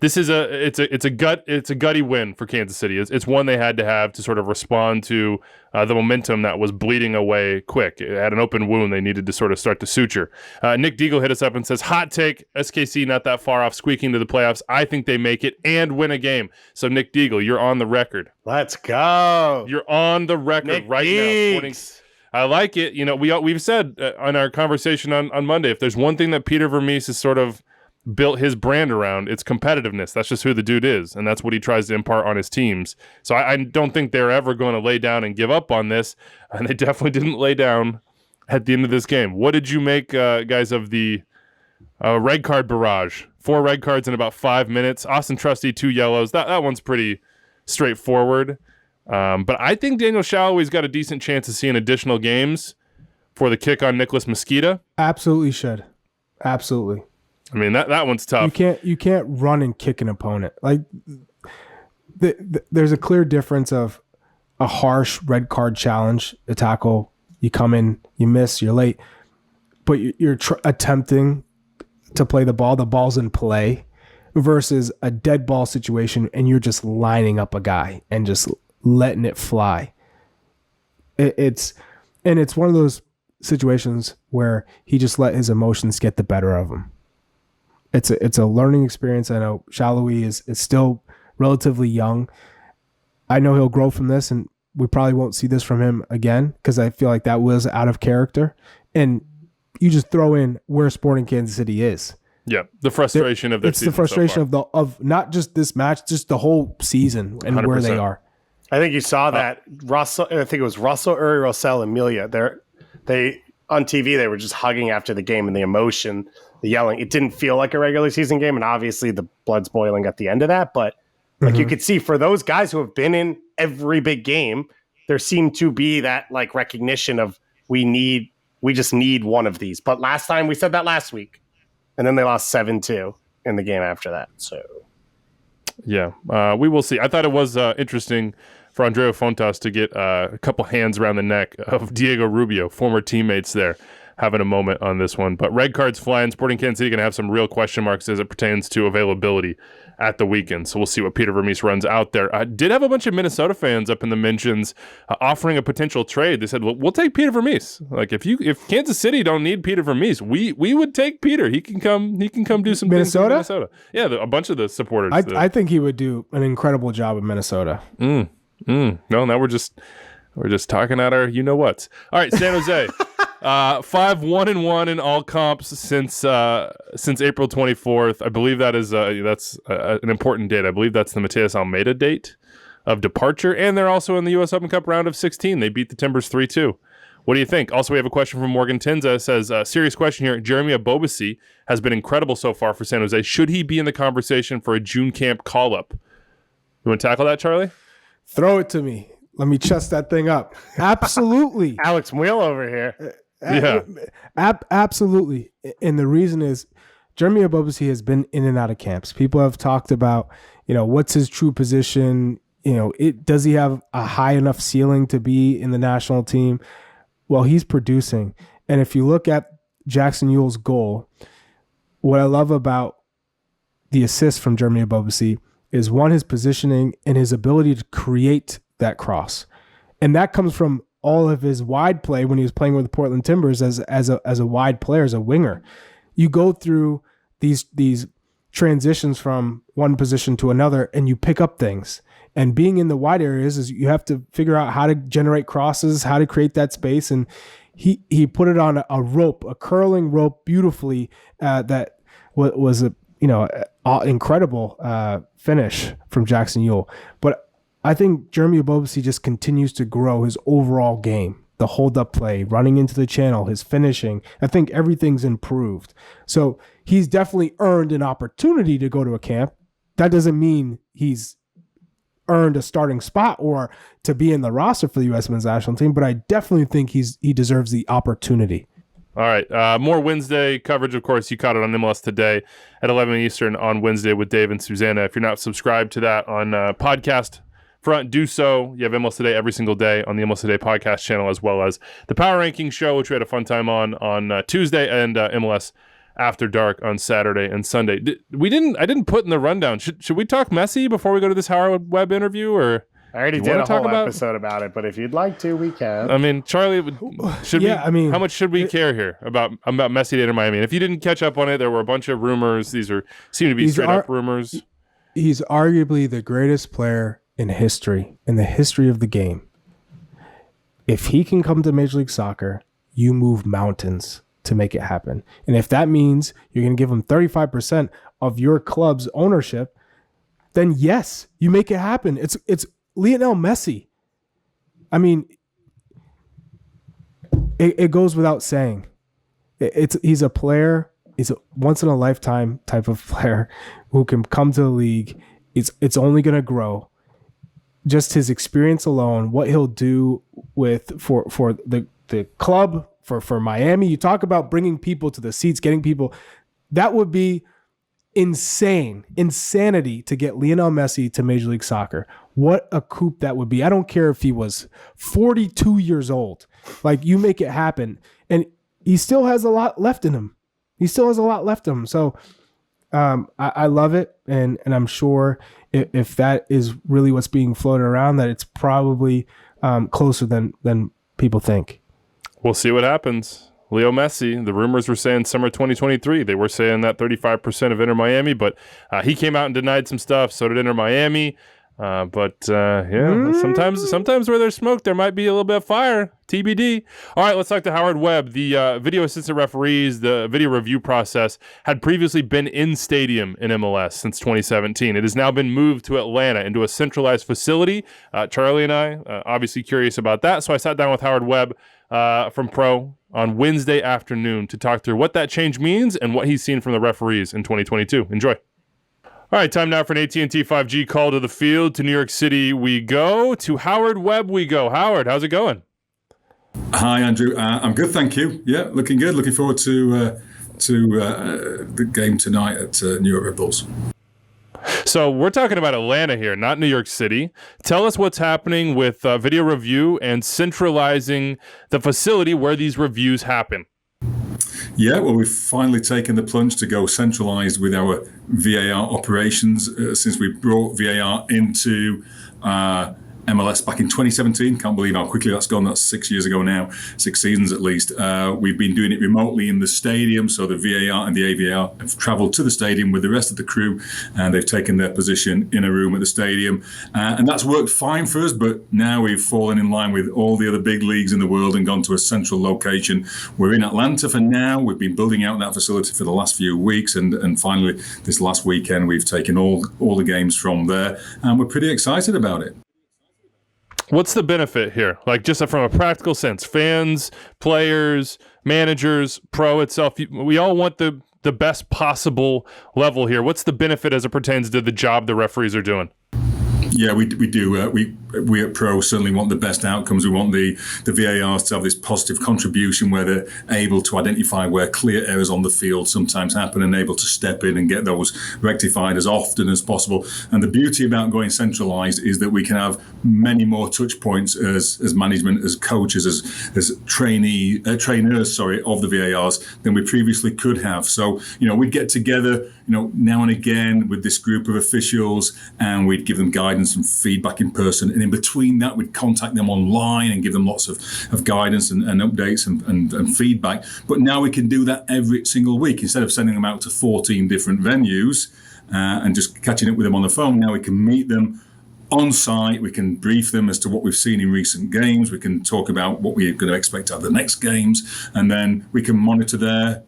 This is it's a gutty win for Kansas City. It's one they had to have to sort of respond to the momentum that was bleeding away quick. It had an open wound they needed to sort of start to suture. Nick Deagle hit us up and says, hot take, SKC not that far off squeaking to the playoffs. I think they make it and win a game. So Nick Deagle, you're on the record. Let's go. You're on the record Nick right Deags. now. I like it. You know, we've said on our conversation on Monday, if there's one thing that Peter Vermees has sort of built his brand around, it's competitiveness. That's just who the dude is, and that's what he tries to impart on his teams. So I don't think they're ever going to lay down and give up on this, and they definitely didn't lay down at the end of this game. What did you make, guys, of the red card barrage? 4 red cards in about 5 minutes. Austin Trusty, 2 yellows. That one's pretty straightforward. But I think Daniel Shalloway's got a decent chance of seeing additional games for the kick on Nicholas Mosqueda. Absolutely should. Absolutely. I mean, that one's tough. You can't run and kick an opponent. Like there's a clear difference of a harsh red card challenge, a tackle. You come in, you miss, you're late, but you're attempting to play the ball. The ball's in play versus a dead ball situation, and you're just lining up a guy and just letting it fly. It's one of those situations where he just let his emotions get the better of him. It's a learning experience. I know Shalloway is still relatively young. I know he'll grow from this, and we probably won't see this from him again because I feel like that was out of character. And you just throw in where Sporting Kansas City is. Yeah, the frustration of their season. It's the frustration of not just this match, just the whole season and 100%. where they are. I think you saw that Russell. I think it was Russell, Uri, Rossell, and Amelia. They on TV they were just hugging after the game, and the emotion, the yelling. It didn't feel like a regular season game, and obviously the blood's boiling at the end of that. But like you could see for those guys who have been in every big game, there seemed to be that like recognition of we just need one of these. But last time we said that last week, and then they lost 7-2 in the game after that. So yeah, we will see. I thought it was interesting for Andreu Fontas to get a couple hands around the neck of Diego Rubio, former teammates there, having a moment on this one. But red cards flying. Sporting Kansas City going to have some real question marks as it pertains to availability at the weekend. So we'll see what Peter Vermees runs out there. Did have a bunch of Minnesota fans up in the mentions offering a potential trade. They said, well, we'll take Peter Vermees. Like if Kansas City don't need Peter Vermees, we would take Peter. He can come do some things in Minnesota. Yeah, a bunch of the supporters. I think he would do an incredible job in Minnesota. No, now we're just talking at our you-know-whats. All right, San Jose. 5-1-1 in all comps since April 24th. I believe that's an important date. I believe that's the Mateus Almeida date of departure, and they're also in the U.S. Open Cup round of 16. They beat the Timbers 3-2. What do you think? Also, we have a question from Morgan Tenza. It says, serious question here. Jeremy Abobasi has been incredible so far for San Jose. Should he be in the conversation for a June camp call-up? You want to tackle that, Charlie? Throw it to me. Let me chest that thing up. Absolutely. Alex Wheel over here. Yeah. Absolutely. And the reason is Jeremy Abobasi has been in and out of camps. People have talked about, what's his true position? Does he have a high enough ceiling to be in the national team? Well, he's producing. And if you look at Jackson Yule's goal, what I love about the assist from Jeremy Abobasi is one, his positioning and his ability to create that cross. And that comes from all of his wide play when he was playing with the Portland Timbers as a wide player, as a winger. You go through these transitions from one position to another and you pick up things. And being in the wide areas is you have to figure out how to generate crosses, how to create that space. And he put it on a curling rope beautifully that was a incredible finish from Jackson Yule. But I think Jeremy Abobasi just continues to grow his overall game, the hold-up play, running into the channel, his finishing. I think everything's improved. So he's definitely earned an opportunity to go to a camp. That doesn't mean he's earned a starting spot or to be in the roster for the U.S. men's national team, but I definitely think he deserves the opportunity. All right. More Wednesday coverage, of course. You caught it on MLS Today at 11 Eastern on Wednesday with Dave and Susanna. If you're not subscribed to that on podcast front, do so. You have MLS Today every single day on the MLS Today podcast channel, as well as the Power Ranking Show, which we had a fun time on Tuesday, and MLS after dark on Saturday and Sunday. I didn't put in the rundown. Should we talk Messi before we go to this Howard Webb interview, or? I already did a whole episode about it, but if you'd like to, we can. I mean, Charlie, how much should we care here about Messi to enter Miami? And if you didn't catch up on it, there were a bunch of rumors. These seem to be straight up rumors. He's arguably the greatest player in the history of the game. If he can come to Major League Soccer, you move mountains to make it happen. And if that means you're going to give him 35% of your club's ownership, then yes, you make it happen. It's Lionel Messi. I mean, it goes without saying. He's a player. He's a once in a lifetime type of player who can come to the league. It's only going to grow. Just his experience alone, what he'll do for the club, for Miami. You talk about bringing people to the seats, getting people. That would be insanity to get Lionel Messi to Major League Soccer. What a coup that would be. I don't care if he was 42 years old. Like, you make it happen. And he still has a lot left in him. So I love it. And I'm sure if that is really what's being floated around, that it's probably closer than people think. We'll see what happens. Leo Messi, the rumors were saying summer 2023. They were saying that 35% of Inter Miami, but he came out and denied some stuff. So did Inter Miami. Sometimes where there's smoke, there might be a little bit of fire. TBD. All right, let's talk to Howard Webb. The video assistant referees, the video review process had previously been in stadium in MLS since 2017. It has now been moved to Atlanta into a centralized facility. Charlie and I obviously curious about that, so I sat down with Howard Webb from Pro on Wednesday afternoon to talk through what that change means and what he's seen from the referees in 2022. Enjoy. All right, time now for an AT&T 5G call to the field. To New York City we go. To Howard Webb we go. Howard, how's it going? Hi, Andrew. I'm good, thank you. Yeah, looking good. Looking forward to the game tonight at New York Red Bulls. So we're talking about Atlanta here, not New York City. Tell us what's happening with video review and centralizing the facility where these reviews happen. Yeah, well, we've finally taken the plunge to go centralized with our VAR operations since we brought VAR into MLS back in 2017. Can't believe how quickly that's gone. That's 6 years ago now, 6 seasons at least. We've been doing it remotely in the stadium. So the VAR and the AVR have traveled to the stadium with the rest of the crew, and they've taken their position in a room at the stadium. And that's worked fine for us. But now we've fallen in line with all the other big leagues in the world and gone to a central location. We're in Atlanta for now. We've been building out that facility for the last few weeks. And finally, this last weekend, we've taken all the games from there. And we're pretty excited about it. What's the benefit here? Like, just from a practical sense, fans, players, managers, Pro itself, we all want the best possible level here. What's the benefit as it pertains to the job the referees are doing? Yeah, we do. We at Pro certainly want the best outcomes. We want the VARs to have this positive contribution where they're able to identify where clear errors on the field sometimes happen and able to step in and get those rectified as often as possible. And the beauty about going centralized is that we can have many more touch points as management, as coaches, as trainers of the VARs than we previously could have. So, we'd get together, now and again with this group of officials, and we'd give them guidance and feedback in person. And in between that, we'd contact them online and give them lots of guidance and updates and feedback. But now we can do that every single week. Instead of sending them out to 14 different venues and just catching up with them on the phone, now we can meet them on site. We can brief them as to what we've seen in recent games. We can talk about what we're going to expect out of the next games. And then we can monitor their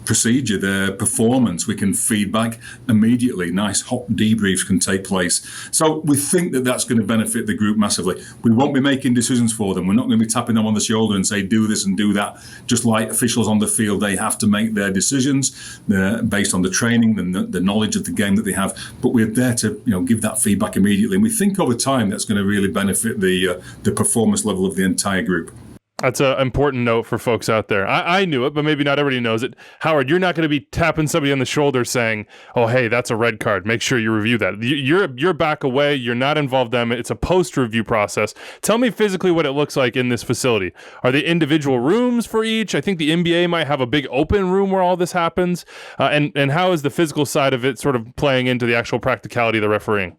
procedure, their performance. We can feedback immediately. Nice hot debriefs can take place. So we think that that's going to benefit the group massively. We won't be making decisions for them. We're not going to be tapping them on the shoulder and say, do this and do that. Just like officials on the field, they have to make their decisions based on the training and the knowledge of the game that they have. But we're there to give that feedback immediately. And we think over time that's going to really benefit the performance level of the entire group. That's an important note for folks out there. I knew it, but maybe not everybody knows it. Howard, you're not going to be tapping somebody on the shoulder saying, "Oh, hey, that's a red card. Make sure you review that." You're back away. You're not involved in it. It's a post-review process. Tell me physically what it looks like in this facility. Are there individual rooms for each? I think the NBA might have a big open room where all this happens. And how is the physical side of it sort of playing into the actual practicality of the refereeing?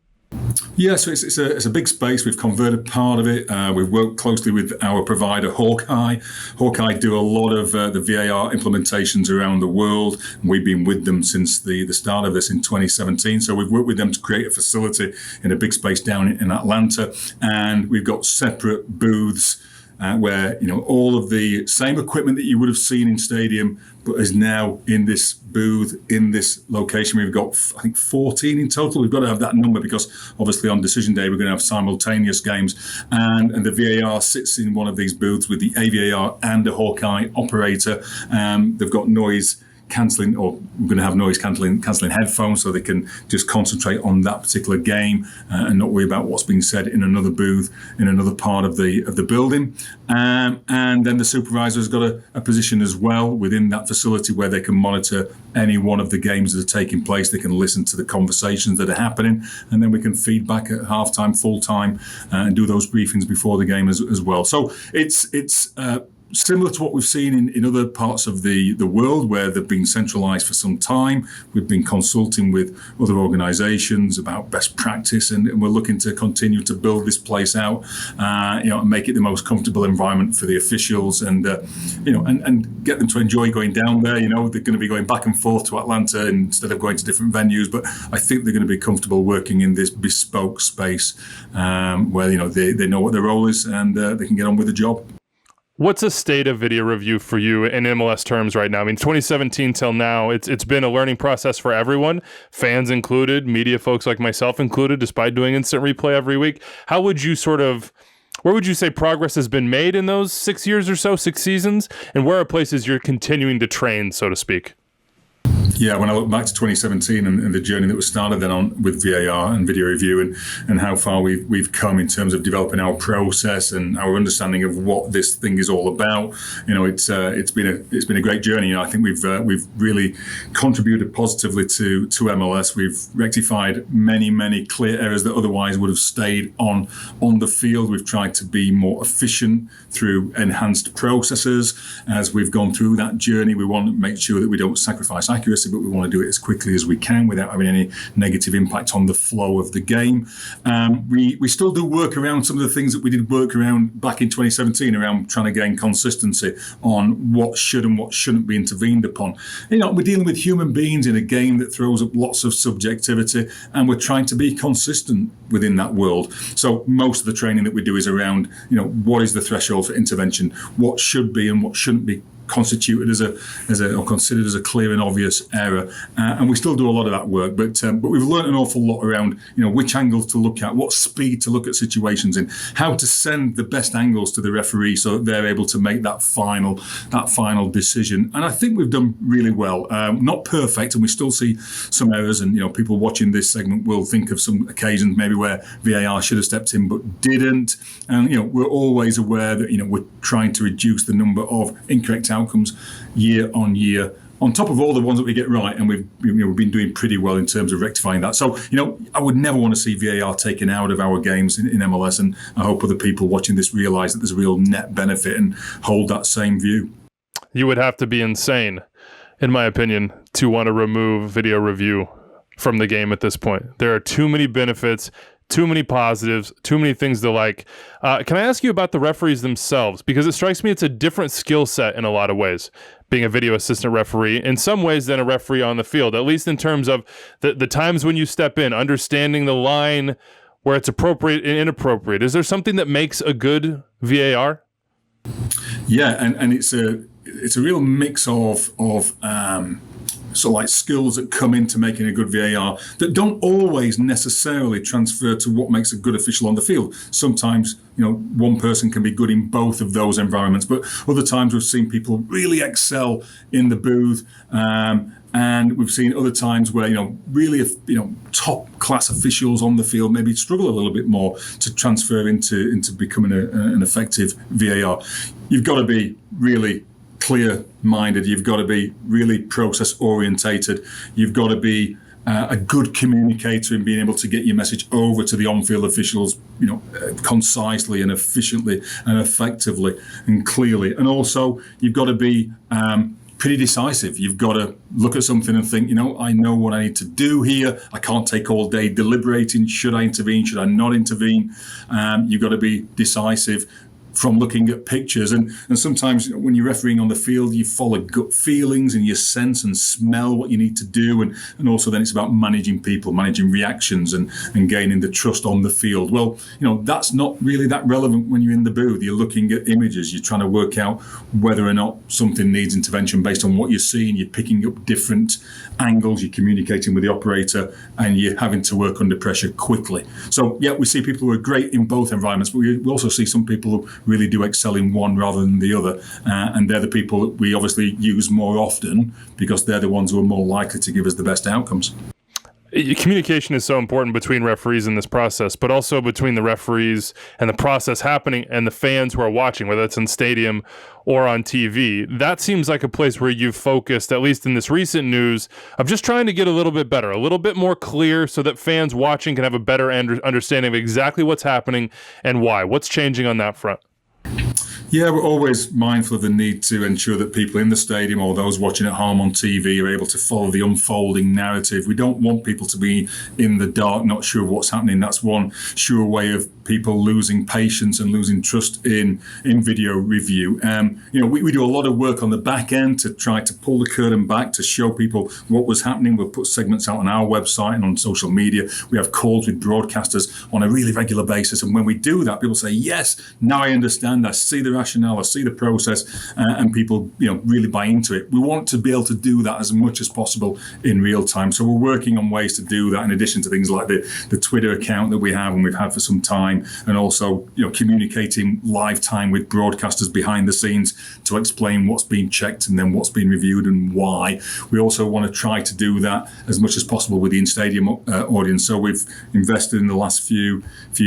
Yeah, so it's a big space. We've converted part of it. We've worked closely with our provider, Hawkeye. Hawkeye do a lot of the VAR implementations around the world. We've been with them since the start of this in 2017. So we've worked with them to create a facility in a big space down in Atlanta. And we've got separate booths where, all of the same equipment that you would have seen in stadium, but is now in this booth, in this location. We've got, I think, 14 in total. We've got to have that number because obviously on decision day, we're going to have simultaneous games. And the VAR sits in one of these booths with the AVAR and a Hawkeye operator. They've got noise cancelling, or we're going to have noise cancelling headphones so they can just concentrate on that particular game and not worry about what's being said in another booth in another part of the building. And then the supervisor has got a position as well within that facility where they can monitor any one of the games that are taking place. They can listen to the conversations that are happening, and then we can feed back at halftime, full time, and do those briefings before the game as well. So it's similar to what we've seen in other parts of the world where they've been centralized for some time. We've been consulting with other organizations about best practice, and we're looking to continue to build this place out, and make it the most comfortable environment for the officials, and get them to enjoy going down there. They're going to be going back and forth to Atlanta instead of going to different venues, but I think they're going to be comfortable working in this bespoke space where they know what their role is, and they can get on with the job. What's a state of video review for you in MLS terms right now? I mean, 2017 till now, it's been a learning process for everyone, fans included, media folks like myself included, despite doing instant replay every week. How would you where would you say progress has been made in those 6 years or so, 6 seasons? And where are places you're continuing to train, so to speak? Yeah, when I look back to 2017 and the journey that was started then on with VAR and video review and how far we've come in terms of developing our process and our understanding of what this thing is all about, it's been a great journey. I think we've really contributed positively to MLS. We've rectified many clear errors that otherwise would have stayed on the field. We've tried to be more efficient through enhanced processes. As we've gone through that journey, we want to make sure that we don't sacrifice accuracy, but we want to do it as quickly as we can without having any negative impact on the flow of the game. We still do work around some of the things that we did work around back in 2017 around trying to gain consistency on what should and what shouldn't be intervened upon. We're dealing with human beings in a game that throws up lots of subjectivity, and we're trying to be consistent within that world. So most of the training that we do is around, what is the threshold for intervention, what should be and what shouldn't be constituted or considered as a clear and obvious error, and we still do a lot of that work. But we've learned an awful lot around which angles to look at, what speed to look at situations in, how to send the best angles to the referee so that they're able to make that final decision. And I think we've done really well. Not perfect, and we still see some errors. And people watching this segment will think of some occasions maybe where VAR should have stepped in but didn't. And we're always aware that we're trying to reduce the number of incorrect outcomes year on year, on top of all the ones that we get right, and we've been doing pretty well in terms of rectifying that. So I would never want to see VAR taken out of our games in MLS, and I hope other people watching this realise that there's a real net benefit and hold that same view. You would have to be insane, in my opinion, to want to remove video review from the game at this point. There are too many benefits, too many positives, too many things to like. Can I ask you about the referees themselves? Because it strikes me it's a different skill set in a lot of ways, being a video assistant referee, in some ways than a referee on the field, at least in terms of the times when you step in, understanding the line where it's appropriate and inappropriate. Is there something that makes a good VAR? Yeah, and it's a real mix of sort of like skills that come into making a good VAR that don't always necessarily transfer to what makes a good official on the field. Sometimes, one person can be good in both of those environments, but other times we've seen people really excel in the booth. And we've seen other times where, really, top class officials on the field maybe struggle a little bit more to transfer into becoming an effective VAR. You've got to be really clear-minded. You've got to be really process-orientated. You've got to be a good communicator in being able to get your message over to the on-field officials, concisely and efficiently and effectively and clearly. And also, you've got to be pretty decisive. You've got to look at something and think, I know what I need to do here. I can't take all day deliberating. Should I intervene? Should I not intervene? You've got to be decisive from looking at pictures. And sometimes when you're refereeing on the field, you follow gut feelings and you sense and smell what you need to do. And also then it's about managing people, managing reactions and gaining the trust on the field. Well, that's not really that relevant when you're in the booth. You're looking at images. You're trying to work out whether or not something needs intervention based on what you're seeing. You're picking up different angles. You're communicating with the operator and you're having to work under pressure quickly. So, yeah, we see people who are great in both environments, but we also see some people who really do excel in one rather than the other. And they're the people that we obviously use more often because they're the ones who are more likely to give us the best outcomes. Communication is so important between referees in this process, but also between the referees and the process happening and the fans who are watching, whether it's in stadium or on TV. That seems like a place where you've focused, at least in this recent news, of just trying to get a little bit better, a little bit more clear so that fans watching can have a better understanding of exactly what's happening and why. What's changing on that front? Yeah, we're always mindful of the need to ensure that people in the stadium or those watching at home on TV are able to follow the unfolding narrative. We don't want people to be in the dark, not sure of what's happening. That's one sure way of people losing patience and losing trust in video review. We do a lot of work on the back end to try to pull the curtain back to show people what was happening. We'll put segments out on our website and on social media. We have calls with broadcasters on a really regular basis. And when we do that, people say, yes, now I understand. I see the rationale, I see the process, and people really buy into it. We want to be able to do that as much as possible in real time. So we're working on ways to do that in addition to things like the Twitter account that we have and we've had for some time, and also communicating live time with broadcasters behind the scenes to explain what's being checked and then what's being reviewed and why. We also want to try to do that as much as possible with the in-stadium audience. So we've invested in the last few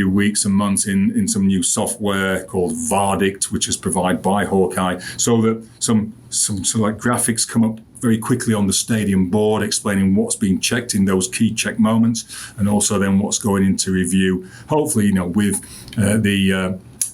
weeks and months in some new software called Verdict, which is provided by Hawkeye, so that some sort of like graphics come up very quickly on the stadium board explaining what's being checked in those key check moments, and also then what's going into review. Hopefully,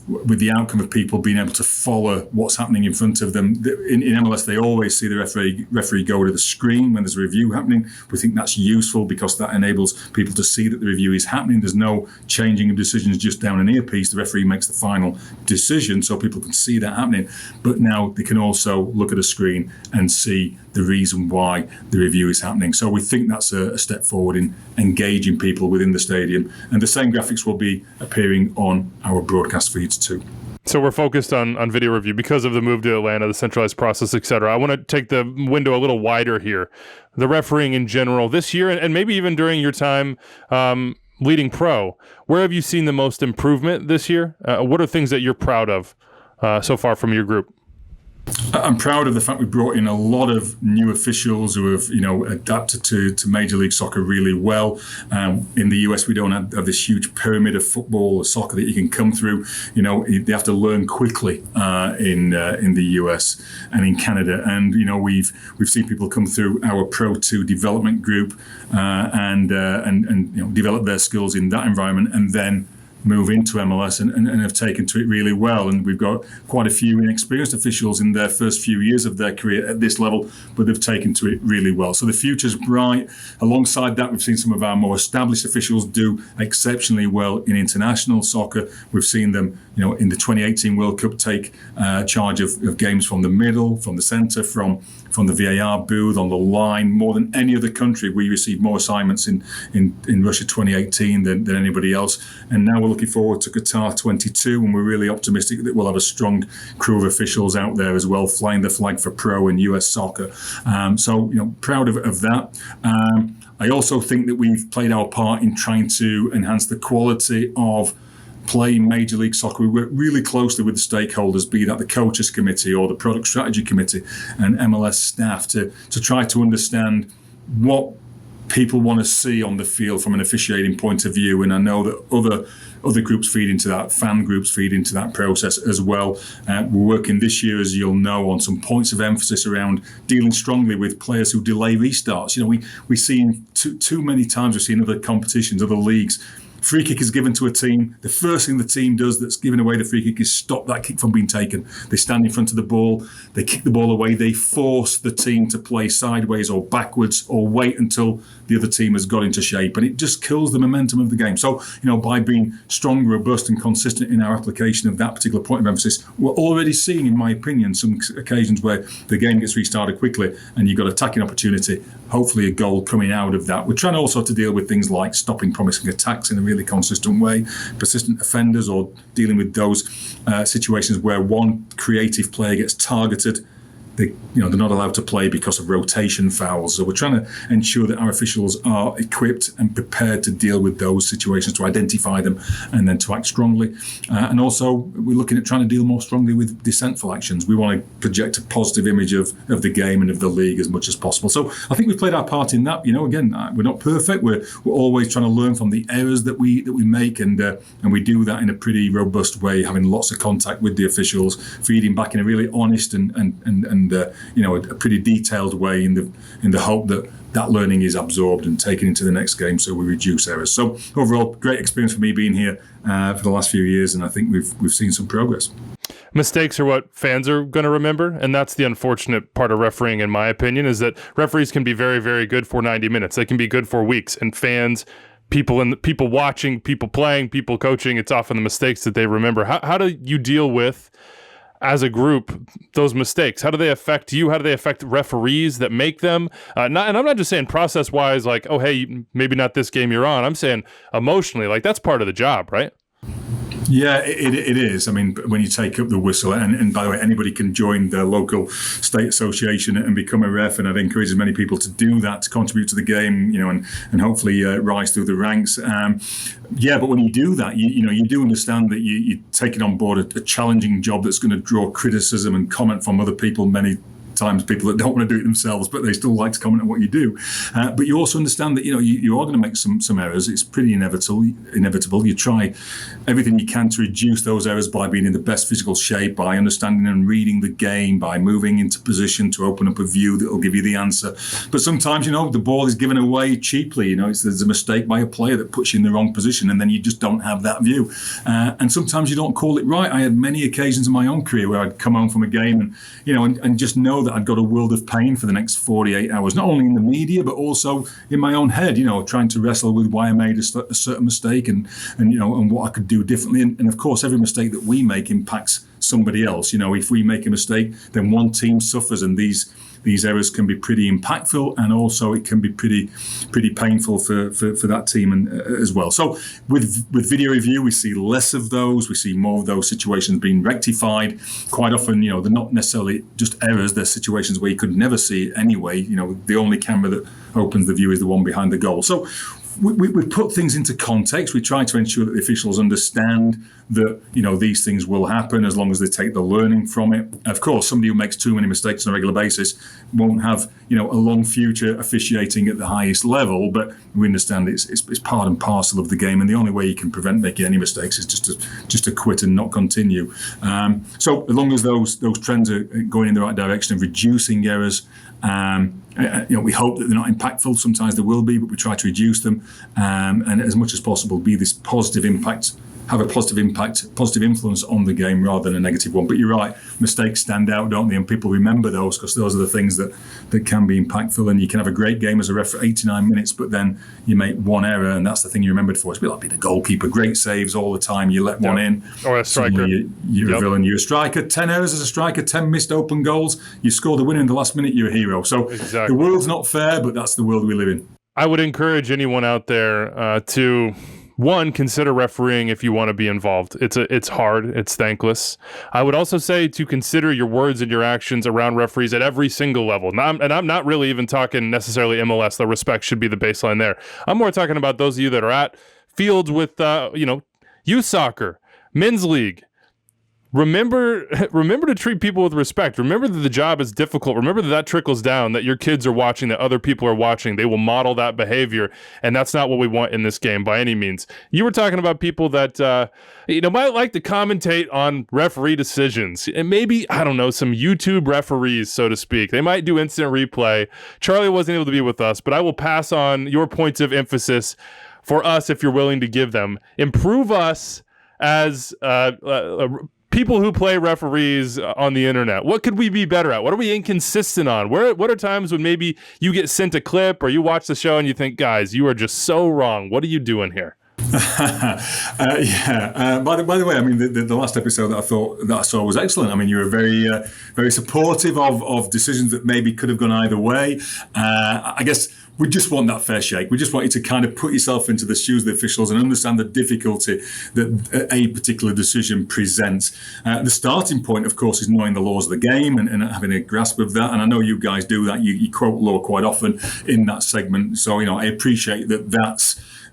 with the outcome of people being able to follow what's happening in front of them. In MLS, they always see the referee go to the screen when there's a review happening. We think that's useful because that enables people to see that the review is happening. There's no changing of decisions just down an earpiece. The referee makes the final decision so people can see that happening. But now they can also look at a screen and see the reason why the review is happening. So we think that's a step forward in engaging people within the stadium. And the same graphics will be appearing on our broadcast feeds too. So we're focused on video review because of the move to Atlanta, the centralized process, et cetera. I want to take the window a little wider here. The refereeing in general this year, and maybe even during your time leading pro, where have you seen the most improvement this year? What are things that you're proud of so far from your group? I'm proud of the fact we brought in a lot of new officials who have, adapted to Major League Soccer really well. In the US, we don't have this huge pyramid of football or soccer that you can come through. They have to learn quickly in the US and in Canada. And we've seen people come through our Pro 2 development group and develop their skills in that environment, and then move into MLS and have taken to it really well. And we've got quite a few inexperienced officials in their first few years of their career at this level, but they've taken to it really well. So the future's bright. Alongside that, we've seen some of our more established officials do exceptionally well in international soccer. We've seen them, in the 2018 World Cup take charge of games from the middle, from the centre, from from the VAR booth, on the line. More than any other country, we received more assignments in Russia 2018 than anybody else. And now we're looking forward to Qatar 22, and we're really optimistic that we'll have a strong crew of officials out there as well, flying the flag for pro and US soccer. So, proud of that. I also think that we've played our part in trying to enhance the quality of playing Major League Soccer. We work really closely with the stakeholders, be that the coaches committee or the product strategy committee and MLS staff, to try to understand what people want to see on the field from an officiating point of view. And I know that other groups feed into that, fan groups feed into that process as well. We're working this year, as you'll know, on some points of emphasis around dealing strongly with players who delay restarts. We've seen too many times, we've seen other competitions, other leagues, free kick is given to a team. The first thing the team does that's giving away the free kick is stop that kick from being taken. They stand in front of the ball, they kick the ball away, they force the team to play sideways or backwards or wait until the other team has got into shape, and it just kills the momentum of the game. So, by being strong, robust and consistent in our application of that particular point of emphasis, we're already seeing, in my opinion, some occasions where the game gets restarted quickly and you've got attacking opportunity, hopefully a goal coming out of that. We're trying also to deal with things like stopping promising attacks in a really consistent way, persistent offenders, or dealing with those situations where one creative player gets targeted. They're not allowed to play because of rotation fouls. So we're trying to ensure that our officials are equipped and prepared to deal with those situations, to identify them and then to act strongly. And also, we're looking at trying to deal more strongly with dissentful actions. We want to project a positive image of the game and of the league as much as possible. So I think we've played our part in that. Again, we're not perfect. We're always trying to learn from the errors that we make, and we do that in a pretty robust way, having lots of contact with the officials, feeding back in a really honest and a pretty detailed way, in the hope that learning is absorbed and taken into the next game, so we reduce errors. So overall, great experience for me being here for the last few years, and I think we've seen some progress. Mistakes are what fans are going to remember, and that's the unfortunate part of refereeing, in my opinion, is that referees can be very, very good for 90 minutes. They can be good for weeks, and fans, people watching, people playing, people coaching, it's often the mistakes that they remember. How do you deal with, as a group, those mistakes? How do they affect you? How do they affect referees that make them? And I'm not just saying process-wise, like, oh, hey, maybe not this game you're on. I'm saying emotionally, like, that's part of the job, right? Yeah, it is. I mean, when you take up the whistle, and by the way, anybody can join the local state association and become a ref, and I'd encourage as many people to do that, to contribute to the game, and hopefully rise through the ranks. But when you do that, you do understand that you're taking on board a challenging job that's going to draw criticism and comment from other people, many times people that don't want to do it themselves, but they still like to comment on what you do. But you also understand that you are going to make some errors. It's pretty inevitable. You try everything you can to reduce those errors by being in the best physical shape, by understanding and reading the game, by moving into position to open up a view that will give you the answer. But sometimes the ball is given away cheaply. There's a mistake by a player that puts you in the wrong position, and then you just don't have that view. And sometimes you don't call it right. I had many occasions in my own career where I'd come home from a game and just know that I'd got a world of pain for the next 48 hours, not only in the media, but also in my own head, trying to wrestle with why I made a certain mistake and what I could do differently. And of course, every mistake that we make impacts somebody else. If we make a mistake, then one team suffers, and these errors can be pretty impactful, and also it can be pretty painful for that team as well. So with video review, we see less of those. We see more of those situations being rectified. Quite often, they're not necessarily just errors. They're situations where you could never see it anyway. The only camera that opens the view is the one behind the goal. So we put things into context. We try to ensure that the officials understand that these things will happen as long as they take the learning from it. Of course, somebody who makes too many mistakes on a regular basis won't have a long future officiating at the highest level. But we understand it's part and parcel of the game, and the only way you can prevent making any mistakes is just to quit and not continue. So as long as those trends are going in the right direction of reducing errors. We hope that they're not impactful. Sometimes they will be, but we try to reduce them, and as much as possible be this positive impact have a positive impact, positive influence on the game rather than a negative one. But you're right, mistakes stand out, don't they? And people remember those because those are the things that can be impactful. And you can have a great game as a ref for 89 minutes, but then you make one error, and that's the thing you're remembered for. It's a bit like being a goalkeeper, great saves all the time. You let one in, or a striker. You're a villain. You're a striker. 10 errors as a striker, 10 missed open goals. You score the winner in the last minute. You're a hero. So the world's not fair, but that's the world we live in. I would encourage anyone out there to, one, consider refereeing if you want to be involved. It's hard. It's thankless. I would also say to consider your words and your actions around referees at every single level. And I'm not really even talking necessarily MLS. The respect should be the baseline there. I'm more talking about those of you that are at fields with, youth soccer, men's league. Remember to treat people with respect. Remember that the job is difficult. Remember that trickles down, that your kids are watching, that other people are watching. They will model that behavior, and that's not what we want in this game by any means. You were talking about people that might like to commentate on referee decisions, and maybe, I don't know, some YouTube referees, so to speak. They might do instant replay. Charlie wasn't able to be with us, but I will pass on your points of emphasis for us if you're willing to give them. Improve us as people who play referees on the internet. What could we be better at? What are we inconsistent on? What are times when maybe you get sent a clip or you watch the show and you think, guys, you are just so wrong. What are you doing here? By the way, I mean, the last episode that I saw was excellent. I mean, you were very supportive of decisions that maybe could have gone either way. I guess we just want that fair shake. We just want you to kind of put yourself into the shoes of the officials and understand the difficulty that a particular decision presents. The starting point, of course, is knowing the laws of the game and having a grasp of that. And I know you guys do that. You quote law quite often in that segment. So, I appreciate that.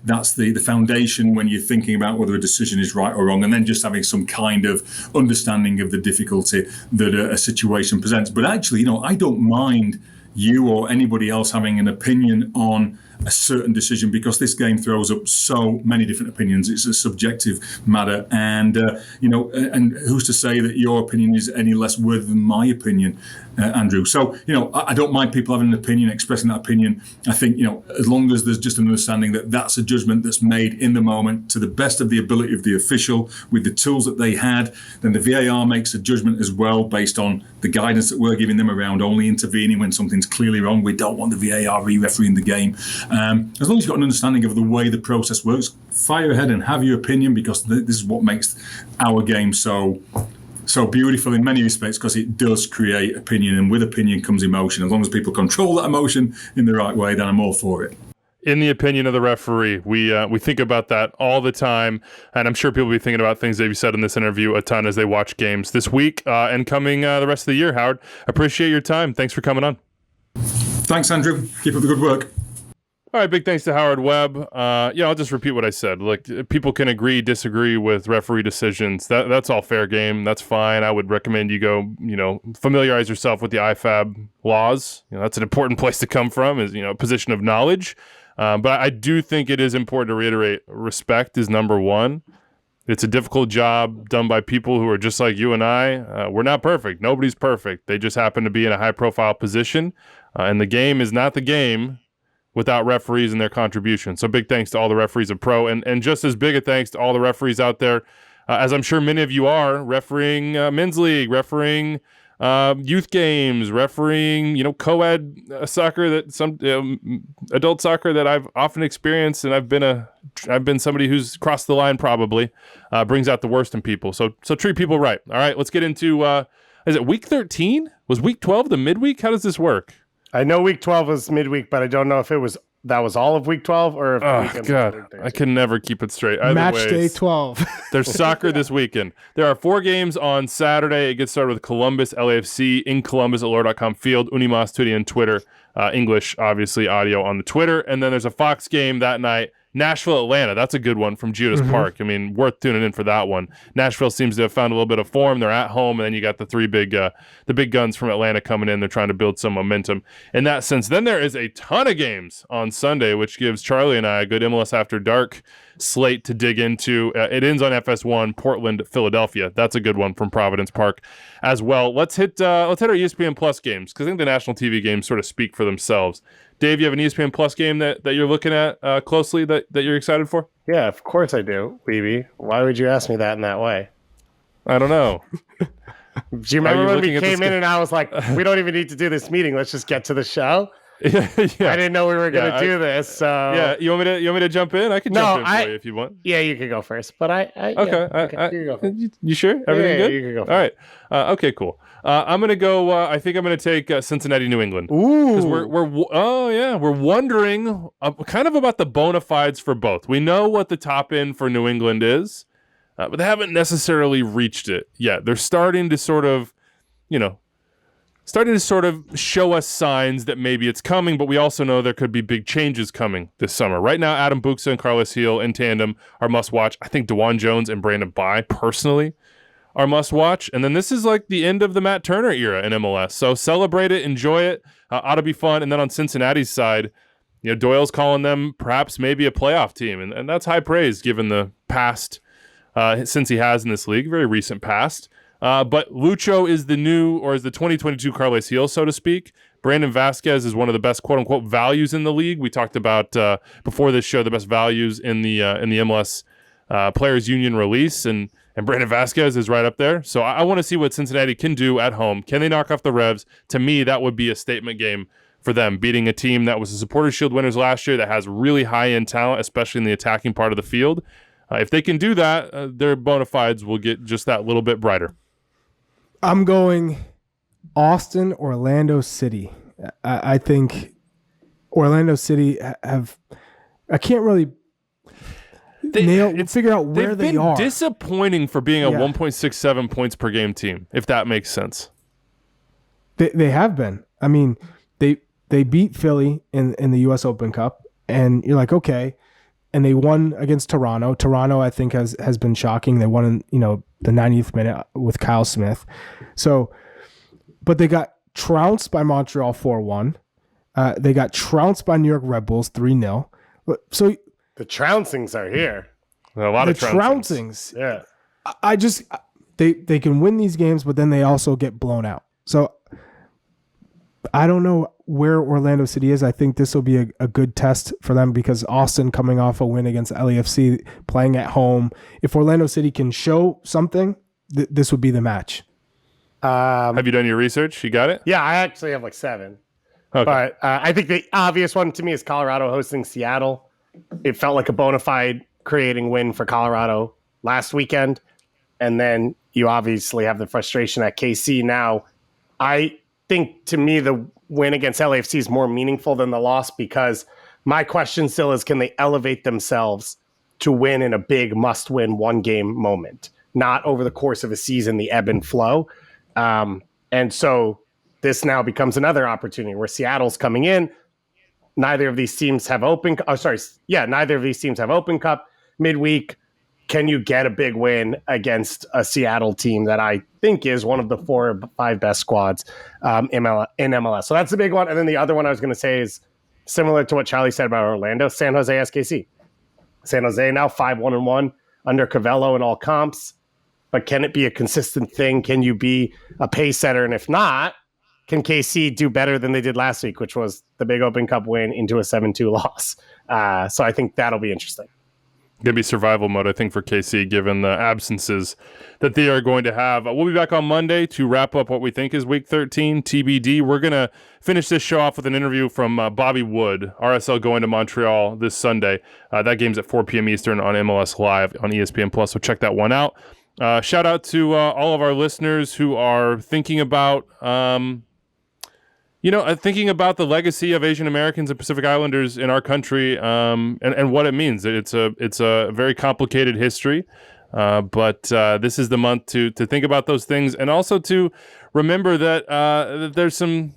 That's the foundation when you're thinking about whether a decision is right or wrong, and then just having some kind of understanding of the difficulty that a situation presents. But actually, I don't mind you or anybody else having an opinion on a certain decision, because this game throws up so many different opinions. It's a subjective matter, and and who's to say that your opinion is any less worthy than my opinion, Andrew? So I don't mind people having an opinion, expressing that opinion. I think as long as there's just an understanding that that's a judgment that's made in the moment to the best of the ability of the official with the tools that they had, then the VAR makes a judgment as well based on the guidance that we're giving them around only intervening when something's clearly wrong. We don't want the VAR re-refereeing the game. As long as you've got an understanding of the way the process works, fire ahead and have your opinion, because this is what makes our game so beautiful in many respects, because it does create opinion, and with opinion comes emotion. As long as people control that emotion in the right way, then I'm all for it. In the opinion of the referee, we think about that all the time, and I'm sure people will be thinking about things that you said in this interview a ton as they watch games this week and coming the rest of the year. Howard, appreciate your time. Thanks for coming on. Thanks, Andrew. Keep up the good work. All right, big thanks to Howard Webb. I'll just repeat what I said. Like, people can agree, disagree with referee decisions. That's all fair game. That's fine. I would recommend you go, familiarize yourself with the IFAB laws. That's an important place to come from, is, a position of knowledge. But I do think it is important to reiterate, respect is number one. It's a difficult job done by people who are just like you and I. We're not perfect. Nobody's perfect. They just happen to be in a high-profile position. And the game is not the game without referees and their contribution. So big thanks to all the referees of pro, and just as big a thanks to all the referees out there, as I'm sure many of you are, refereeing men's league, refereeing youth games, refereeing co-ed soccer, that some adult soccer that I've often experienced, and I've been somebody who's crossed the line, probably brings out the worst in people. So treat people right. All right, let's get into is it week 13? Was week 12 the midweek? How does this work? I know week 12 was midweek, but I don't know if that was all of week 12 or if the weekend God, was I can never keep it straight. Either Match ways, day 12. There's soccer this weekend. There are 4 games on Saturday. It gets started with Columbus, LAFC in Columbus at Lore.com field. Unimas, Twitter, and Twitter. English, obviously, audio on the Twitter. And then there's a Fox game that night. Nashville, Atlanta. That's a good one from Judas Park. I mean, worth tuning in for that one. Nashville seems to have found a little bit of form. They're at home, and then you got the big guns from Atlanta coming in. They're trying to build some momentum in that sense. Then there is a ton of games on Sunday, which gives Charlie and I a good MLS After Dark slate to dig into. It ends on FS1, Portland, Philadelphia. That's a good one from Providence Park as well. Let's hit our ESPN Plus games, because I think the national TV games sort of speak for themselves. Dave, you have an ESPN Plus game that you're looking at closely that you're excited for? Yeah, of course I do, Weeby. Why would you ask me that in that way? I don't know. Do you remember when we came in and I was like, we don't even need to do this meeting. Let's just get to the show? Yeah. I didn't know we were going to do this. So yeah, you want me to jump in? I can jump in for you if you want. Yeah, you can go first. But okay. You can go first. You sure? Everything good? You can go first. All right. Okay, cool. I'm gonna go. I think I'm gonna take Cincinnati, New England. Ooh. Because we're wondering kind of about the bona fides for both. We know what the top end for New England is, but they haven't necessarily reached it yet. They're starting to sort of show us signs that maybe it's coming, but we also know there could be big changes coming this summer. Right now, Adam Buxa and Carlos Vela in tandem are must-watch. I think DeJuan Jones and Brandon Bai, personally, are must-watch. And then this is like the end of the Matt Turner era in MLS. So celebrate it, enjoy it, ought to be fun. And then on Cincinnati's side, Doyle's calling them perhaps maybe a playoff team. And that's high praise given the past since he has in this league, very recent past. But Lucho is the 2022 Carlos Vela, so to speak. Brandon Vasquez is one of the best quote-unquote values in the league. We talked about before this show the best values in the MLS Players Union release, and Brandon Vasquez is right up there. So I want to see what Cincinnati can do at home. Can they knock off the Revs? To me, that would be a statement game for them, beating a team that was the Supporters Shield winners last year that has really high-end talent, especially in the attacking part of the field. If they can do that, their bona fides will get just that little bit brighter. I'm going Austin, Orlando City. I think Orlando City I can't really figure out where they are. Disappointing for being a 1.67 points per game team, if that makes sense. They have been. I mean, they beat Philly in the US Open Cup, and you're like, okay. And they won against Toronto. Toronto, I think, has been shocking. They won in the 90th minute with Kyle Smith. So, but they got trounced by Montreal 4-1. They got trounced by New York Red Bulls 3-0. So the trouncings are here. A lot of trouncings. Yeah. I just they can win these games, but then they also get blown out. So I don't know where Orlando City is. I think this will be a good test for them because Austin coming off a win against LAFC, playing at home. If Orlando City can show something, this would be the match. Have you done your research? You got it? Yeah, I actually have like 7. Okay. But I think the obvious one to me is Colorado hosting Seattle. It felt like a bona fide creating win for Colorado last weekend. And then you obviously have the frustration at KC now. I think to me the win against LAFC is more meaningful than the loss because my question still is, can they elevate themselves to win in a big must-win one-game moment, not over the course of a season, the ebb and flow. And so this now becomes another opportunity where Seattle's coming in. Neither of these teams have open cup midweek. Can you get a big win against a Seattle team that I think is one of the 4 or 5 best squads in MLS? So that's the big one. And then the other one I was going to say is similar to what Charlie said about Orlando, San Jose SKC. San Jose now 5-1-1 under Cavello in all comps. But can it be a consistent thing? Can you be a pace setter? And if not, can KC do better than they did last week, which was the big Open Cup win into a 7-2 loss? So I think that'll be interesting. Going to be survival mode, I think, for KC, given the absences that they are going to have. We'll be back on Monday to wrap up what we think is Week 13, TBD. We're going to finish this show off with an interview from Bobby Wood, RSL going to Montreal this Sunday. That game's at 4 p.m. Eastern on MLS Live on ESPN+, so check that one out. Shout out to all of our listeners who are thinking about... thinking about the legacy of Asian Americans and Pacific Islanders in our country, and what it means. It's a very complicated history, but this is the month to think about those things, and also to remember that there's some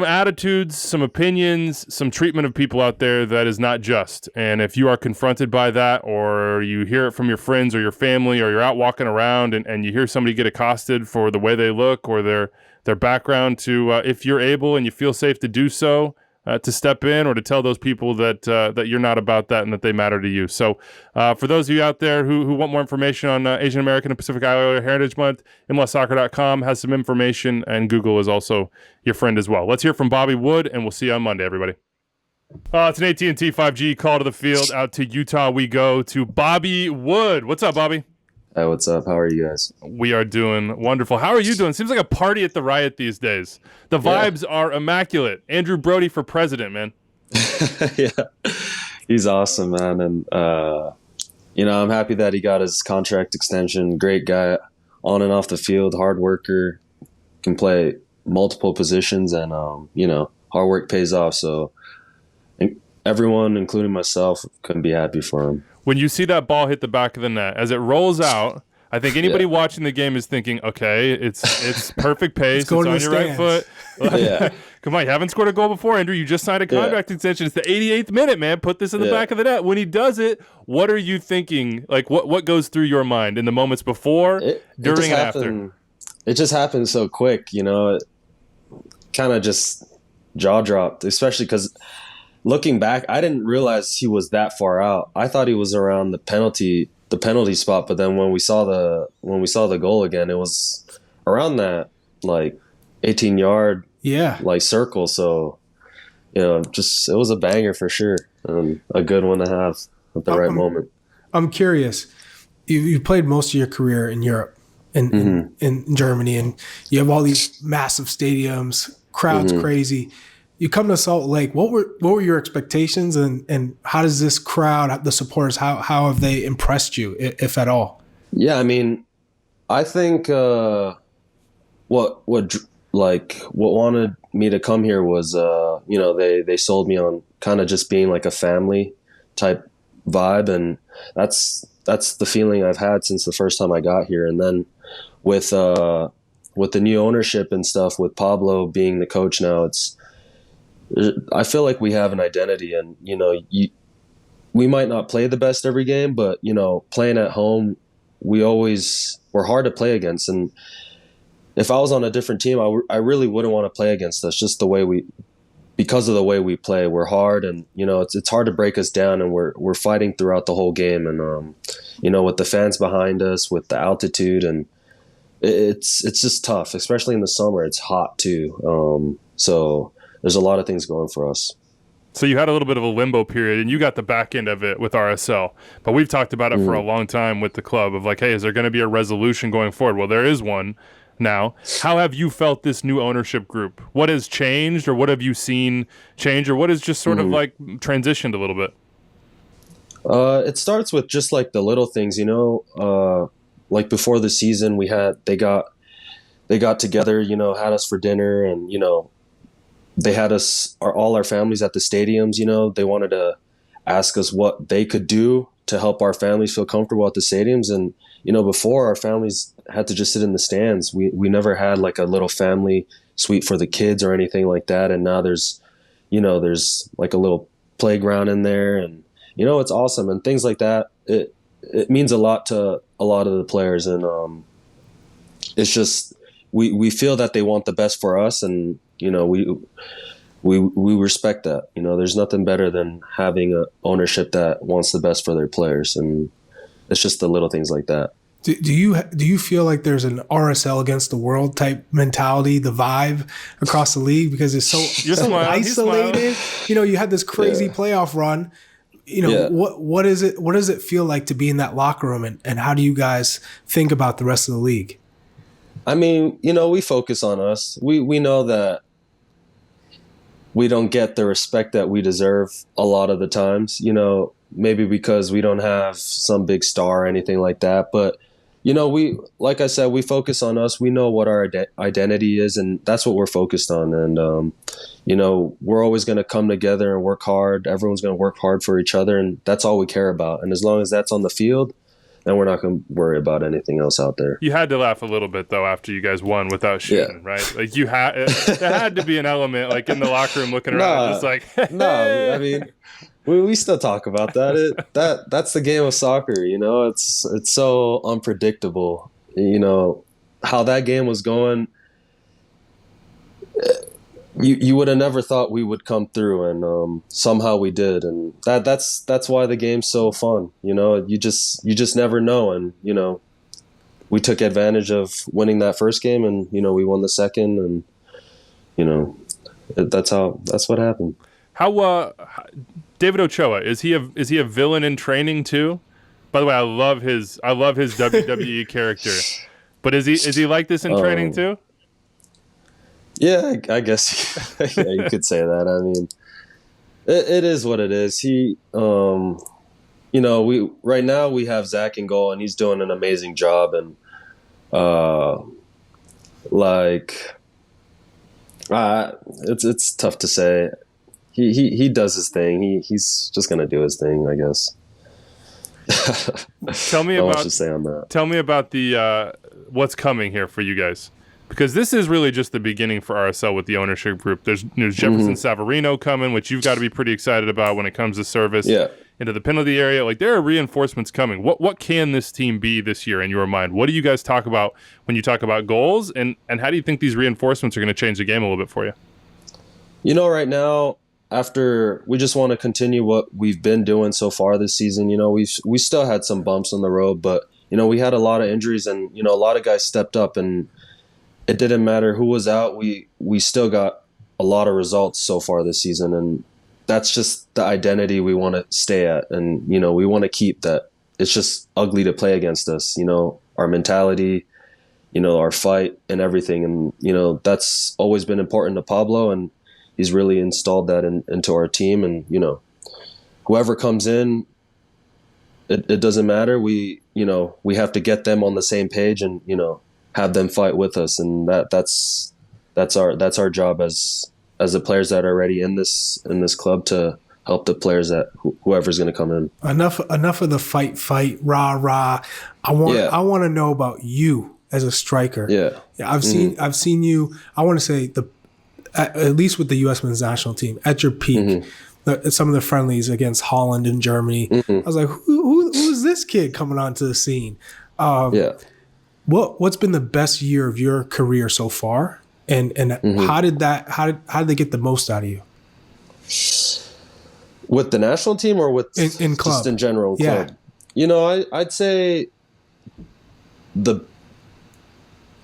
attitudes, some opinions, some treatment of people out there that is not just. And if you are confronted by that, or you hear it from your friends or your family, or you're out walking around and you hear somebody get accosted for the way they look or their background, to if you're able and you feel safe to do so, to step in or to tell those people that that you're not about that and that they matter to you. So for those of you out there who want more information on Asian American and Pacific Islander Heritage Month, MLSsoccer.com has some information, and Google is also your friend as well. Let's hear from Bobby Wood, and we'll see you on Monday, everybody. It's an AT&T 5G call to the field. Out to Utah we go to Bobby Wood. What's up, Bobby? Hey, what's up? How are you guys? We are doing wonderful. How are you doing? Seems like a party at the Riot these days. The vibes are immaculate. Andrew Brody for president, man. Yeah, he's awesome, man. And, I'm happy that he got his contract extension. Great guy on and off the field, hard worker, can play multiple positions, and, hard work pays off. So everyone, including myself, couldn't be happy for him. When you see that ball hit the back of the net, as it rolls out, I think anybody watching the game is thinking, okay, it's perfect pace. It's on your right foot. Yeah. Come on, you haven't scored a goal before, Andrew. You just signed a contract extension. It's the 88th minute, man. Put this in the back of the net. When he does it, what are you thinking? Like, what goes through your mind in the moments before, during, and after? It just happened so quick, It kind of just jaw dropped, especially because looking back, I didn't realize he was that far out. I thought he was around the penalty spot, but then when we saw the goal again, it was around that 18-yard circle. So it was a banger for sure, and a good one to have at the right moment. I'm curious. You played most of your career in Europe, in Germany, and you have all these massive stadiums, crowds crazy. You come to Salt Lake. What were your expectations, and how does this crowd, the supporters, how have they impressed you, if at all? Yeah, I mean, I think what wanted me to come here was they sold me on kind of just being like a family type vibe, and that's the feeling I've had since the first time I got here. And then with the new ownership and stuff, with Pablo being the coach now, I feel like we have an identity, and we might not play the best every game, but playing at home, we're hard to play against. And if I was on a different team, I really wouldn't want to play against us. Just because of the way we play, we're hard, and it's hard to break us down, and we're fighting throughout the whole game. And with the fans behind us, with the altitude, and it's just tough, especially in the summer. It's hot too, so there's a lot of things going for us. So you had a little bit of a limbo period, and you got the back end of it with RSL. But we've talked about it for a long time with the club of hey, is there going to be a resolution going forward? Well, there is one now. How have you felt this new ownership group? What has changed, or what have you seen change, or what has just sort of transitioned a little bit? It starts with just the little things, before the season, they got together, had us for dinner, and they had all our families at the stadiums. They wanted to ask us what they could do to help our families feel comfortable at the stadiums. And, before, our families had to just sit in the stands. We never had a little family suite for the kids or anything like that. And now there's a little playground in there, and, it's awesome. And things like that, it means a lot to a lot of the players. And it's just, we feel that they want the best for us, and, we respect that. There's nothing better than having a ownership that wants the best for their players, and it's just the little things like that. Do you feel like there's an RSL against the world type mentality, the vibe across the league, because it's so isolated? You had this crazy playoff run. What is it? What does it feel like to be in that locker room, and how do you guys think about the rest of the league? I mean, we focus on us. We know that we don't get the respect that we deserve a lot of the times, maybe because we don't have some big star or anything like that. But, like I said, we focus on us. We know what our identity is, and that's what we're focused on. And, we're always going to come together and work hard. Everyone's going to work hard for each other, and that's all we care about. And as long as that's on the field, then we're not going to worry about anything else out there. You had to laugh a little bit, though, after you guys won without shooting, right? There had to be an element, in the locker room looking around, just No, I mean, we still talk about that. That's the game of soccer, It's so unpredictable. How that game was going, you would have never thought we would come through, and somehow we did, and that's why the game's so fun. You just never know, and we took advantage of winning that first game, and we won the second, and that's what happened. How David Ochoa, is he a villain in training too? By the way, I love his WWE character, but is he like this in training too? Yeah, I guess. Yeah, you could say that. I mean, it is what it is. He, we right now we have Zach in goal, and he's doing an amazing job. And it's tough to say. He does his thing. He's just gonna do his thing, I guess. Tell me Not about much to say on that. Tell me about the what's coming here for you guys, because this is really just the beginning for RSL with the ownership group. There's Jefferson Savarino coming, which you've got to be pretty excited about when it comes to service into the penalty area. Like, there are reinforcements coming. What can this team be this year in your mind? What do you guys talk about when you talk about goals, and how do you think these reinforcements are going to change the game a little bit for you? Right now, after we just want to continue what we've been doing so far this season. We still had some bumps on the road, but we had a lot of injuries, and a lot of guys stepped up, and it didn't matter who was out. We still got a lot of results so far this season, and that's just the identity we want to stay at, and we want to keep that. It's just ugly to play against us. Our mentality, our fight and everything, and that's always been important to Pablo, and he's really installed that into our team. And whoever comes in, it doesn't matter. We have to get them on the same page, and have them fight with us, and that's our job as the players that are already in this club, to help the players that whoever's going to come in. Enough of the fight, rah. I want to know about you as a striker. Yeah, I've seen you. I want to say at least with the U.S. men's national team at your peak. Some of the friendlies against Holland and Germany. I was like, who's this kid coming onto the scene? What's been the best year of your career so far, and how did they get the most out of you? With the national team, or with in club? Just in general club? I'd say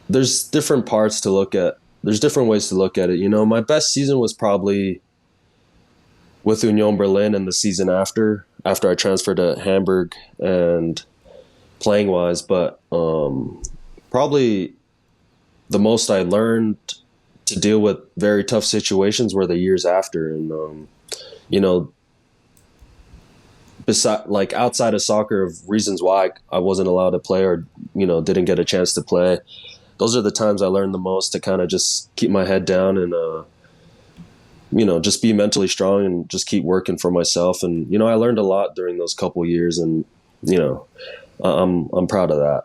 there's different parts to look at. There's different ways to look at it. My best season was probably with Union Berlin, and the season after I transferred to Hamburg and playing wise. But probably the most I learned to deal with very tough situations were the years after. And, outside of soccer, of reasons why I wasn't allowed to play, or, didn't get a chance to play, those are the times I learned the most to kind of just keep my head down and, just be mentally strong and just keep working for myself. And, I learned a lot during those couple of years, and, I'm proud of that.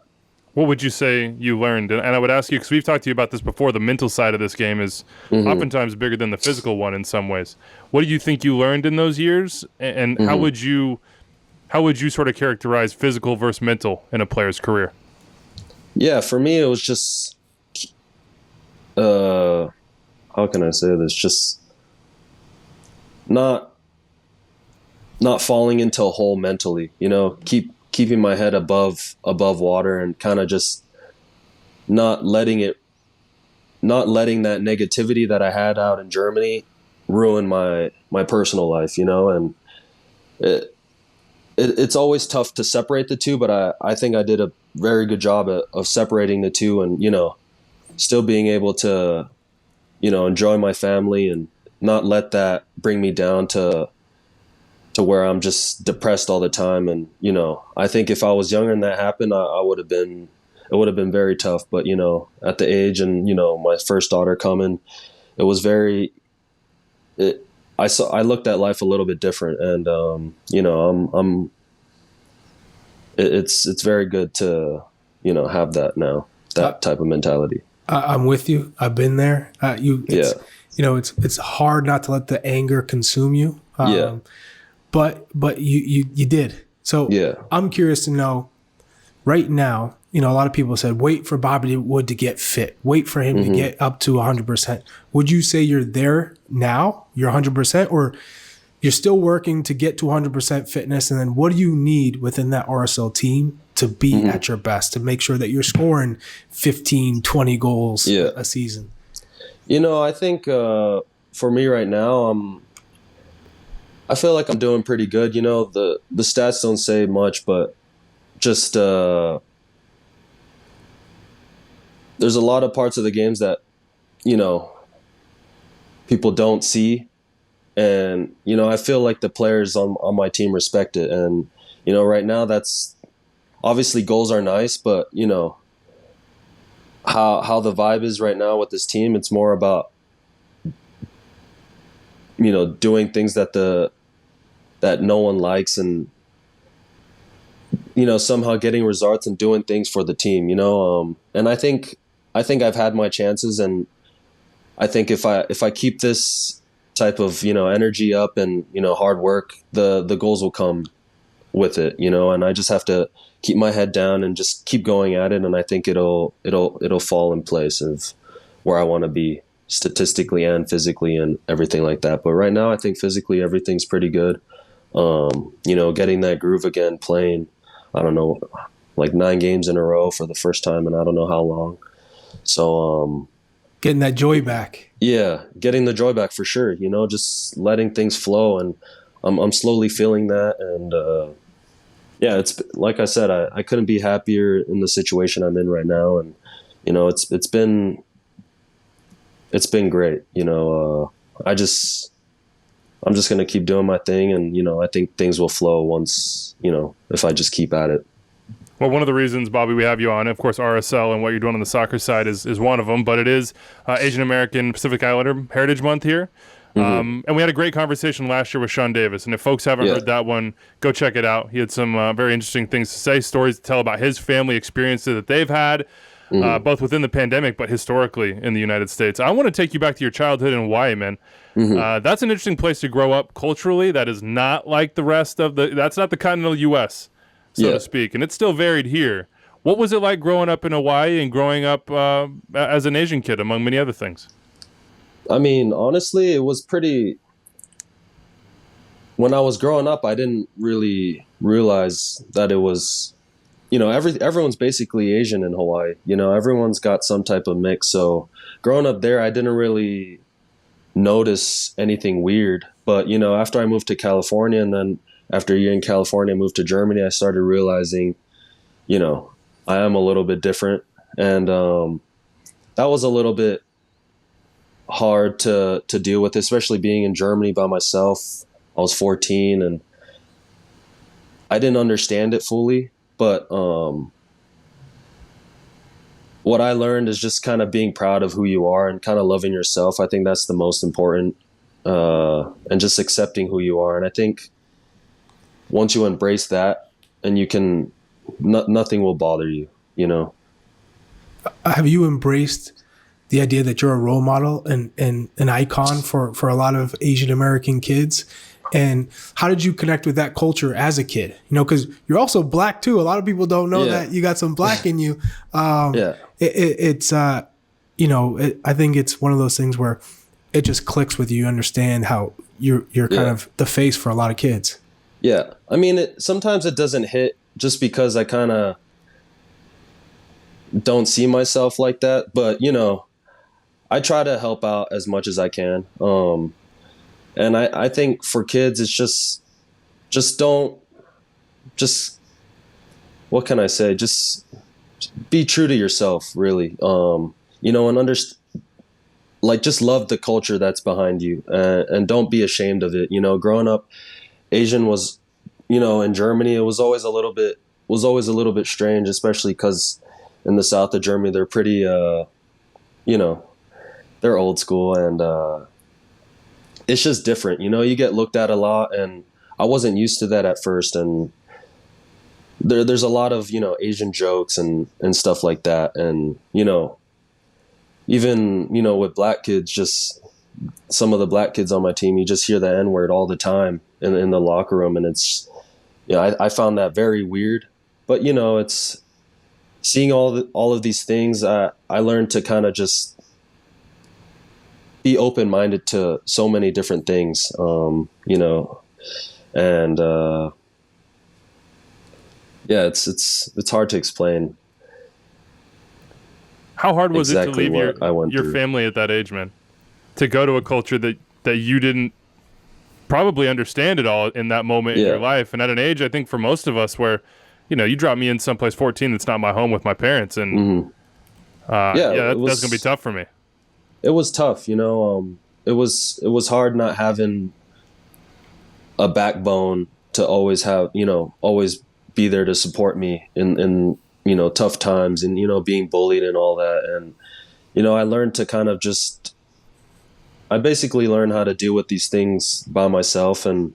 What would you say you learned? And I would ask you, because we've talked to you about this before, the mental side of this game is oftentimes bigger than the physical one in some ways. What do you think you learned in those years? And how would you sort of characterize physical versus mental in a player's career? Yeah, for me, it was just, how can I say this? Just not falling into a hole mentally, keeping my head above water, and kind of just not letting that negativity that I had out in Germany ruin my personal life, and it's always tough to separate the two, but I think I did a very good job of separating the two, and, still being able to, enjoy my family and not let that bring me down to where I'm just depressed all the time. And, I think if I was younger and that happened, it would have been very tough. But, at the age and, my first daughter coming, it was I looked at life a little bit different, and, it's very good to, have that now, that type of mentality. I'm with you. I've been there. It's hard not to let the anger consume you. But you did. So I'm curious to know, right now, a lot of people said, wait for Bobby Wood to get fit. Wait for him to get up to 100%. Would you say you're there now? You're 100%? Or you're still working to get to 100% fitness? And then what do you need within that RSL team to be at your best, to make sure that you're scoring 15, 20 goals a season? I think for me right now, I feel like I'm doing pretty good. The stats don't say much, but just there's a lot of parts of the games that, people don't see. And, I feel like the players on my team respect it. And, right now that's obviously goals are nice, but, how the vibe is right now with this team, it's more about, doing things that no one likes and, somehow getting results and doing things for the team, and I think I've had my chances, and I think if I keep this type of, energy up and, hard work, the goals will come with it, and I just have to keep my head down and just keep going at it. And I think it'll fall in place of where I want to be statistically and physically and everything like that. But right now I think physically everything's pretty good. Getting that groove again, playing, I don't know, like 9 games in a row for the first time and I don't know how long. So, getting that joy back. Yeah, getting the joy back for sure. Just letting things flow, and I'm slowly feeling that. And it's like I said, I couldn't be happier in the situation I'm in right now, and it's been great. I'm just gonna keep doing my thing, and I think things will flow once if I just keep at it. Well, one of the reasons, Bobby, we have you on, of course, RSL and what you're doing on the soccer side is one of them, but it is Asian American Pacific Islander Heritage Month here. And we had a great conversation last year with Sean Davis. And if folks haven't heard that one, go check it out. He had some very interesting things to say, stories to tell about his family experiences that they've had, both within the pandemic, but historically in the United States. I want to take you back to your childhood in Hawaii, man. That's an interesting place to grow up culturally. That is not like the rest of that's not the continental U.S., so to speak. And it's still varied here. What was it like growing up in Hawaii and growing up as an Asian kid, among many other things? I mean, honestly, it was pretty. When I was growing up, I didn't really realize that it was, everyone's basically Asian in Hawaii. Everyone's got some type of mix. So growing up there, I didn't really notice anything weird. But, after I moved to California, and then after a year in California, I moved to Germany, I started realizing, I am a little bit different. And that was a little bit hard to deal with, especially being in Germany by myself. I was 14 and I didn't understand it fully, but what I learned is just kind of being proud of who you are and kind of loving yourself. I think that's the most important, and just accepting who you are. And I think once you embrace that, and you can, nothing will bother you, Have you embraced the idea that you're a role model and an icon for a lot of Asian American kids? And how did you connect with that culture as a kid? Because you're also black too. A lot of people don't know that you got some black in you. I think it's one of those things where it just clicks with you. You understand how you're kind of the face for a lot of kids. Yeah. I mean, sometimes it doesn't hit just because I kind of don't see myself like that. But, I try to help out as much as I can. And I think for kids, it's just what can I say? Just be true to yourself, really. And just love the culture that's behind you, and don't be ashamed of it. Growing up Asian was, in Germany, it was always a little bit strange, especially because in the south of Germany, they're pretty, they're old school, and it's just different. You get looked at a lot, and I wasn't used to that at first. And there's a lot of, Asian jokes and stuff like that. And, even, with black kids, just some of the black kids on my team, you just hear the N-word all the time in the locker room. And it's, I found that very weird, but it's seeing all of these things, I learned to kind of just be open-minded to so many different things, you know, and yeah, it's hard to explain. How hard was exactly it to leave your through. family at that age, man? To go to a culture that you didn't probably understand at all in that moment in your life, and at an age, I think for most of us, where, you know, you drop me in someplace 14 that's not my home with my parents, and that's gonna be tough for me. It was tough, you know. It was hard not having a backbone to always have, you know, always be there to support me in you know, tough times, and, you know, being bullied and all that. And, you know, I learned to kind of I basically learned how to deal with these things by myself, and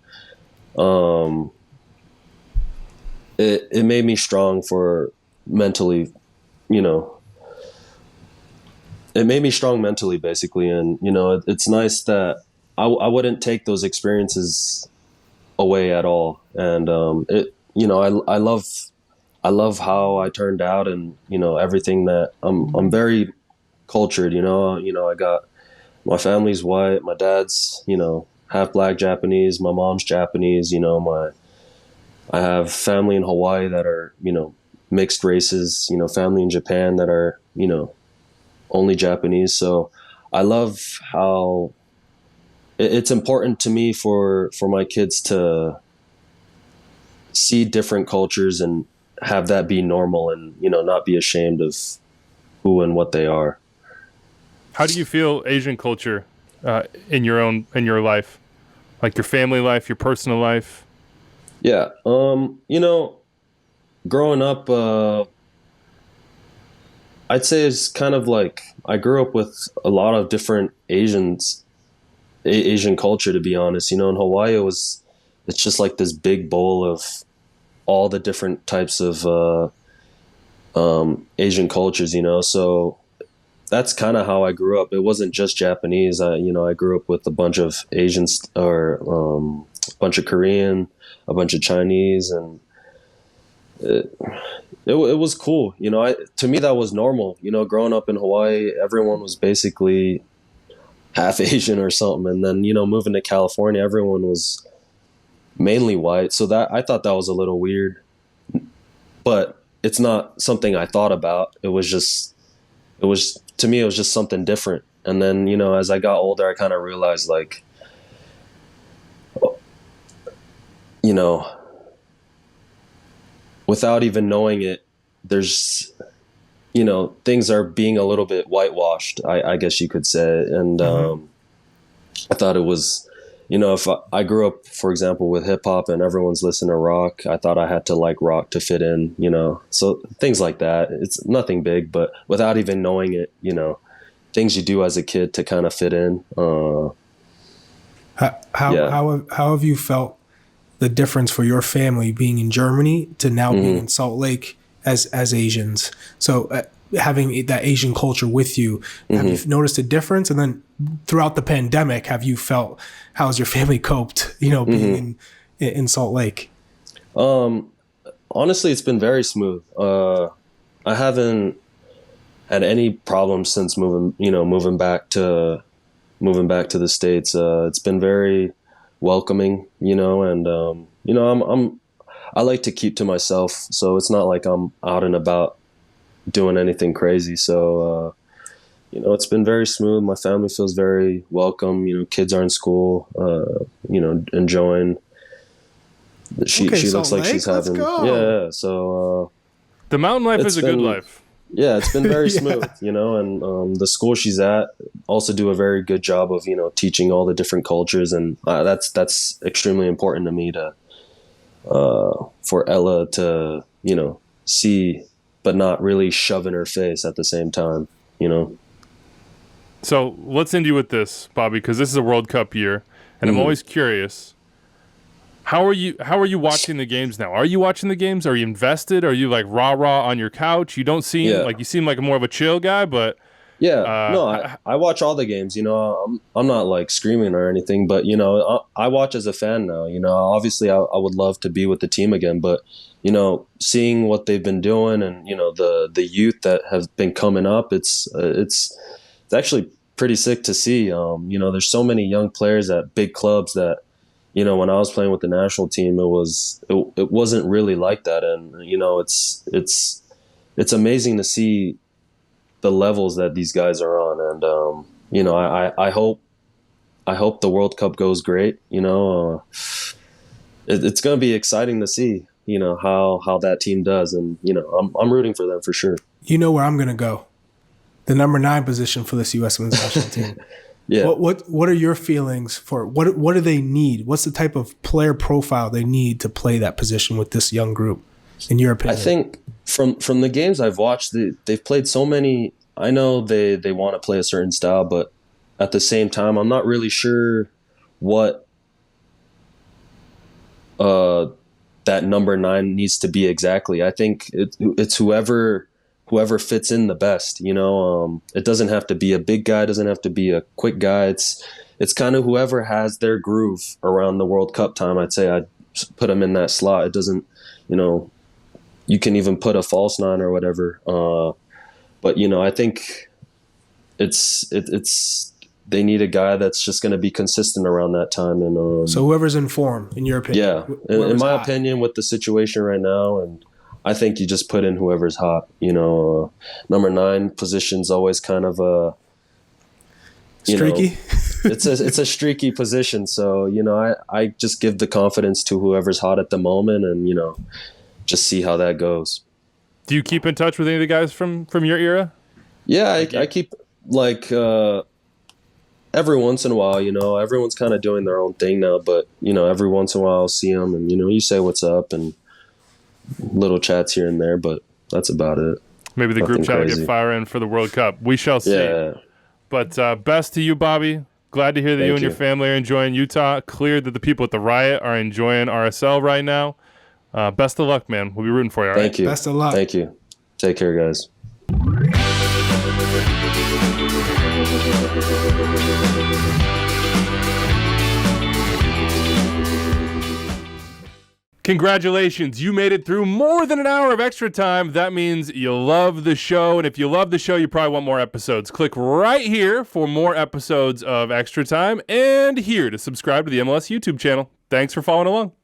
it made me strong for mentally, you know. It made me strong mentally, basically. And, you know, it's nice that I wouldn't take those experiences away at all. And you know, I love how I turned out, and, you know, everything that I'm very cultured, you know. I got, my family's white, my dad's, you know, half black Japanese, my mom's Japanese, you know, I have family in Hawaii that are, you know, mixed races, you know, family in Japan that are, you know, only Japanese. So I love how it's important to me for my kids to see different cultures and have that be normal, and, you know, not be ashamed of who and what they are. How do you feel Asian culture in your life, like your family life, your personal life? Yeah. You know, growing up, I'd say it's kind of like, I grew up with a lot of different Asian culture, to be honest. You know, in Hawaii, it's just like this big bowl of all the different types of Asian cultures, you know. So that's kind of how I grew up. It wasn't just Japanese. You know, I grew up with a bunch of Asians, or a bunch of Korean, a bunch of Chinese, and it was cool. You know, to me, that was normal. You know, growing up in Hawaii, everyone was basically half Asian or something. And then, you know, moving to California, everyone was mainly white. So I thought that was a little weird, but it's not something I thought about. To me, it was just something different. And then, you know, as I got older, I kind of realized, like, you know, without even knowing it, there's, you know, things are being a little bit whitewashed, I guess you could say. And I thought it was, you know, if I grew up, for example, with hip hop and everyone's listening to rock, I thought I had to like rock to fit in, you know, so things like that. It's nothing big, but without even knowing it, you know, things you do as a kid to kind of fit in. How have you felt the difference for your family being in Germany to now being in Salt Lake as Asians? So having that Asian culture with you, have you noticed a difference? And then throughout the pandemic, have you felt, how has your family coped, you know, being in Salt Lake? Honestly, it's been very smooth. I haven't had any problems since moving back to the States. It's been very welcoming, you know, and you know, I like to keep to myself, so it's not like I'm out and about doing anything crazy. So you know, it's been very smooth. My family feels very welcome. You know, kids are in school, you know, enjoying. She looks like she's having, yeah. So the mountain life is a good life. Yeah, it's been very smooth, you know, and the school she's at also do a very good job of, you know, teaching all the different cultures, and that's extremely important to me for Ella to, you know, see, but not really shove in her face at the same time, you know. So let's end you with this, Bobby, because this is a World Cup year, and I'm always curious. How are you watching the games now? Are you watching the games? Are you invested? Are you like rah-rah on your couch? You don't seem like, you seem like more of a chill guy, but Yeah, no, I watch all the games. I'm not like screaming or anything, but I watch as a fan now. Obviously, I would love to be with the team again, but seeing what they've been doing and the youth that have been coming up, it's actually pretty sick to see. There's so many young players at big clubs that when I was playing with the national team, it wasn't really like that, and it's amazing to see the levels that these guys are on, and I hope the World Cup goes great. It's going to be exciting to see how that team does, and I'm rooting for them for sure. You know where I'm going to go? The number 9 position for this U.S. Women's national team. Yeah. What are your feelings for what do they need? What's the type of player profile they need to play that position with this young group, in your opinion? I think from the games I've watched, they've played so many. I know they want to play a certain style, but at the same time, I'm not really sure what that number 9 needs to be exactly. I think it's whoever fits in the best. It doesn't have to be a big guy, it doesn't have to be a quick guy. It's kind of whoever has their groove around the World Cup time. I'd say I'd put them in that slot. It doesn't, you can even put a false 9 or whatever. But I think it's they need a guy that's just going to be consistent around that time. And so whoever's in form, in your opinion. Yeah, in my opinion, with the situation right now, and I think you just put in whoever's hot. Number 9 position's always kind of a streaky. It's a streaky position, so I just give the confidence to whoever's hot at the moment, and just see how that goes. Do you keep in touch with any of the guys from your era? Yeah, I keep every once in a while. Everyone's kind of doing their own thing now, but every once in a while I'll see them, and you say what's up and little chats here and there, but that's about it. Maybe the group chat will get firing for the World Cup. We shall see. Yeah. But best to you, Bobby. Glad to hear that you and your family are enjoying Utah. Clear that the people at the Riot are enjoying RSL right now. Best of luck, man. We'll be rooting for you. All Thank right? you. Best of luck. Thank you. Take care, guys. Congratulations, you made it through more than an hour of extra time. That means you love the show, and if you love the show, you probably want more episodes. Click right here for more episodes of Extra Time, and here to subscribe to the MLS YouTube channel. Thanks for following along.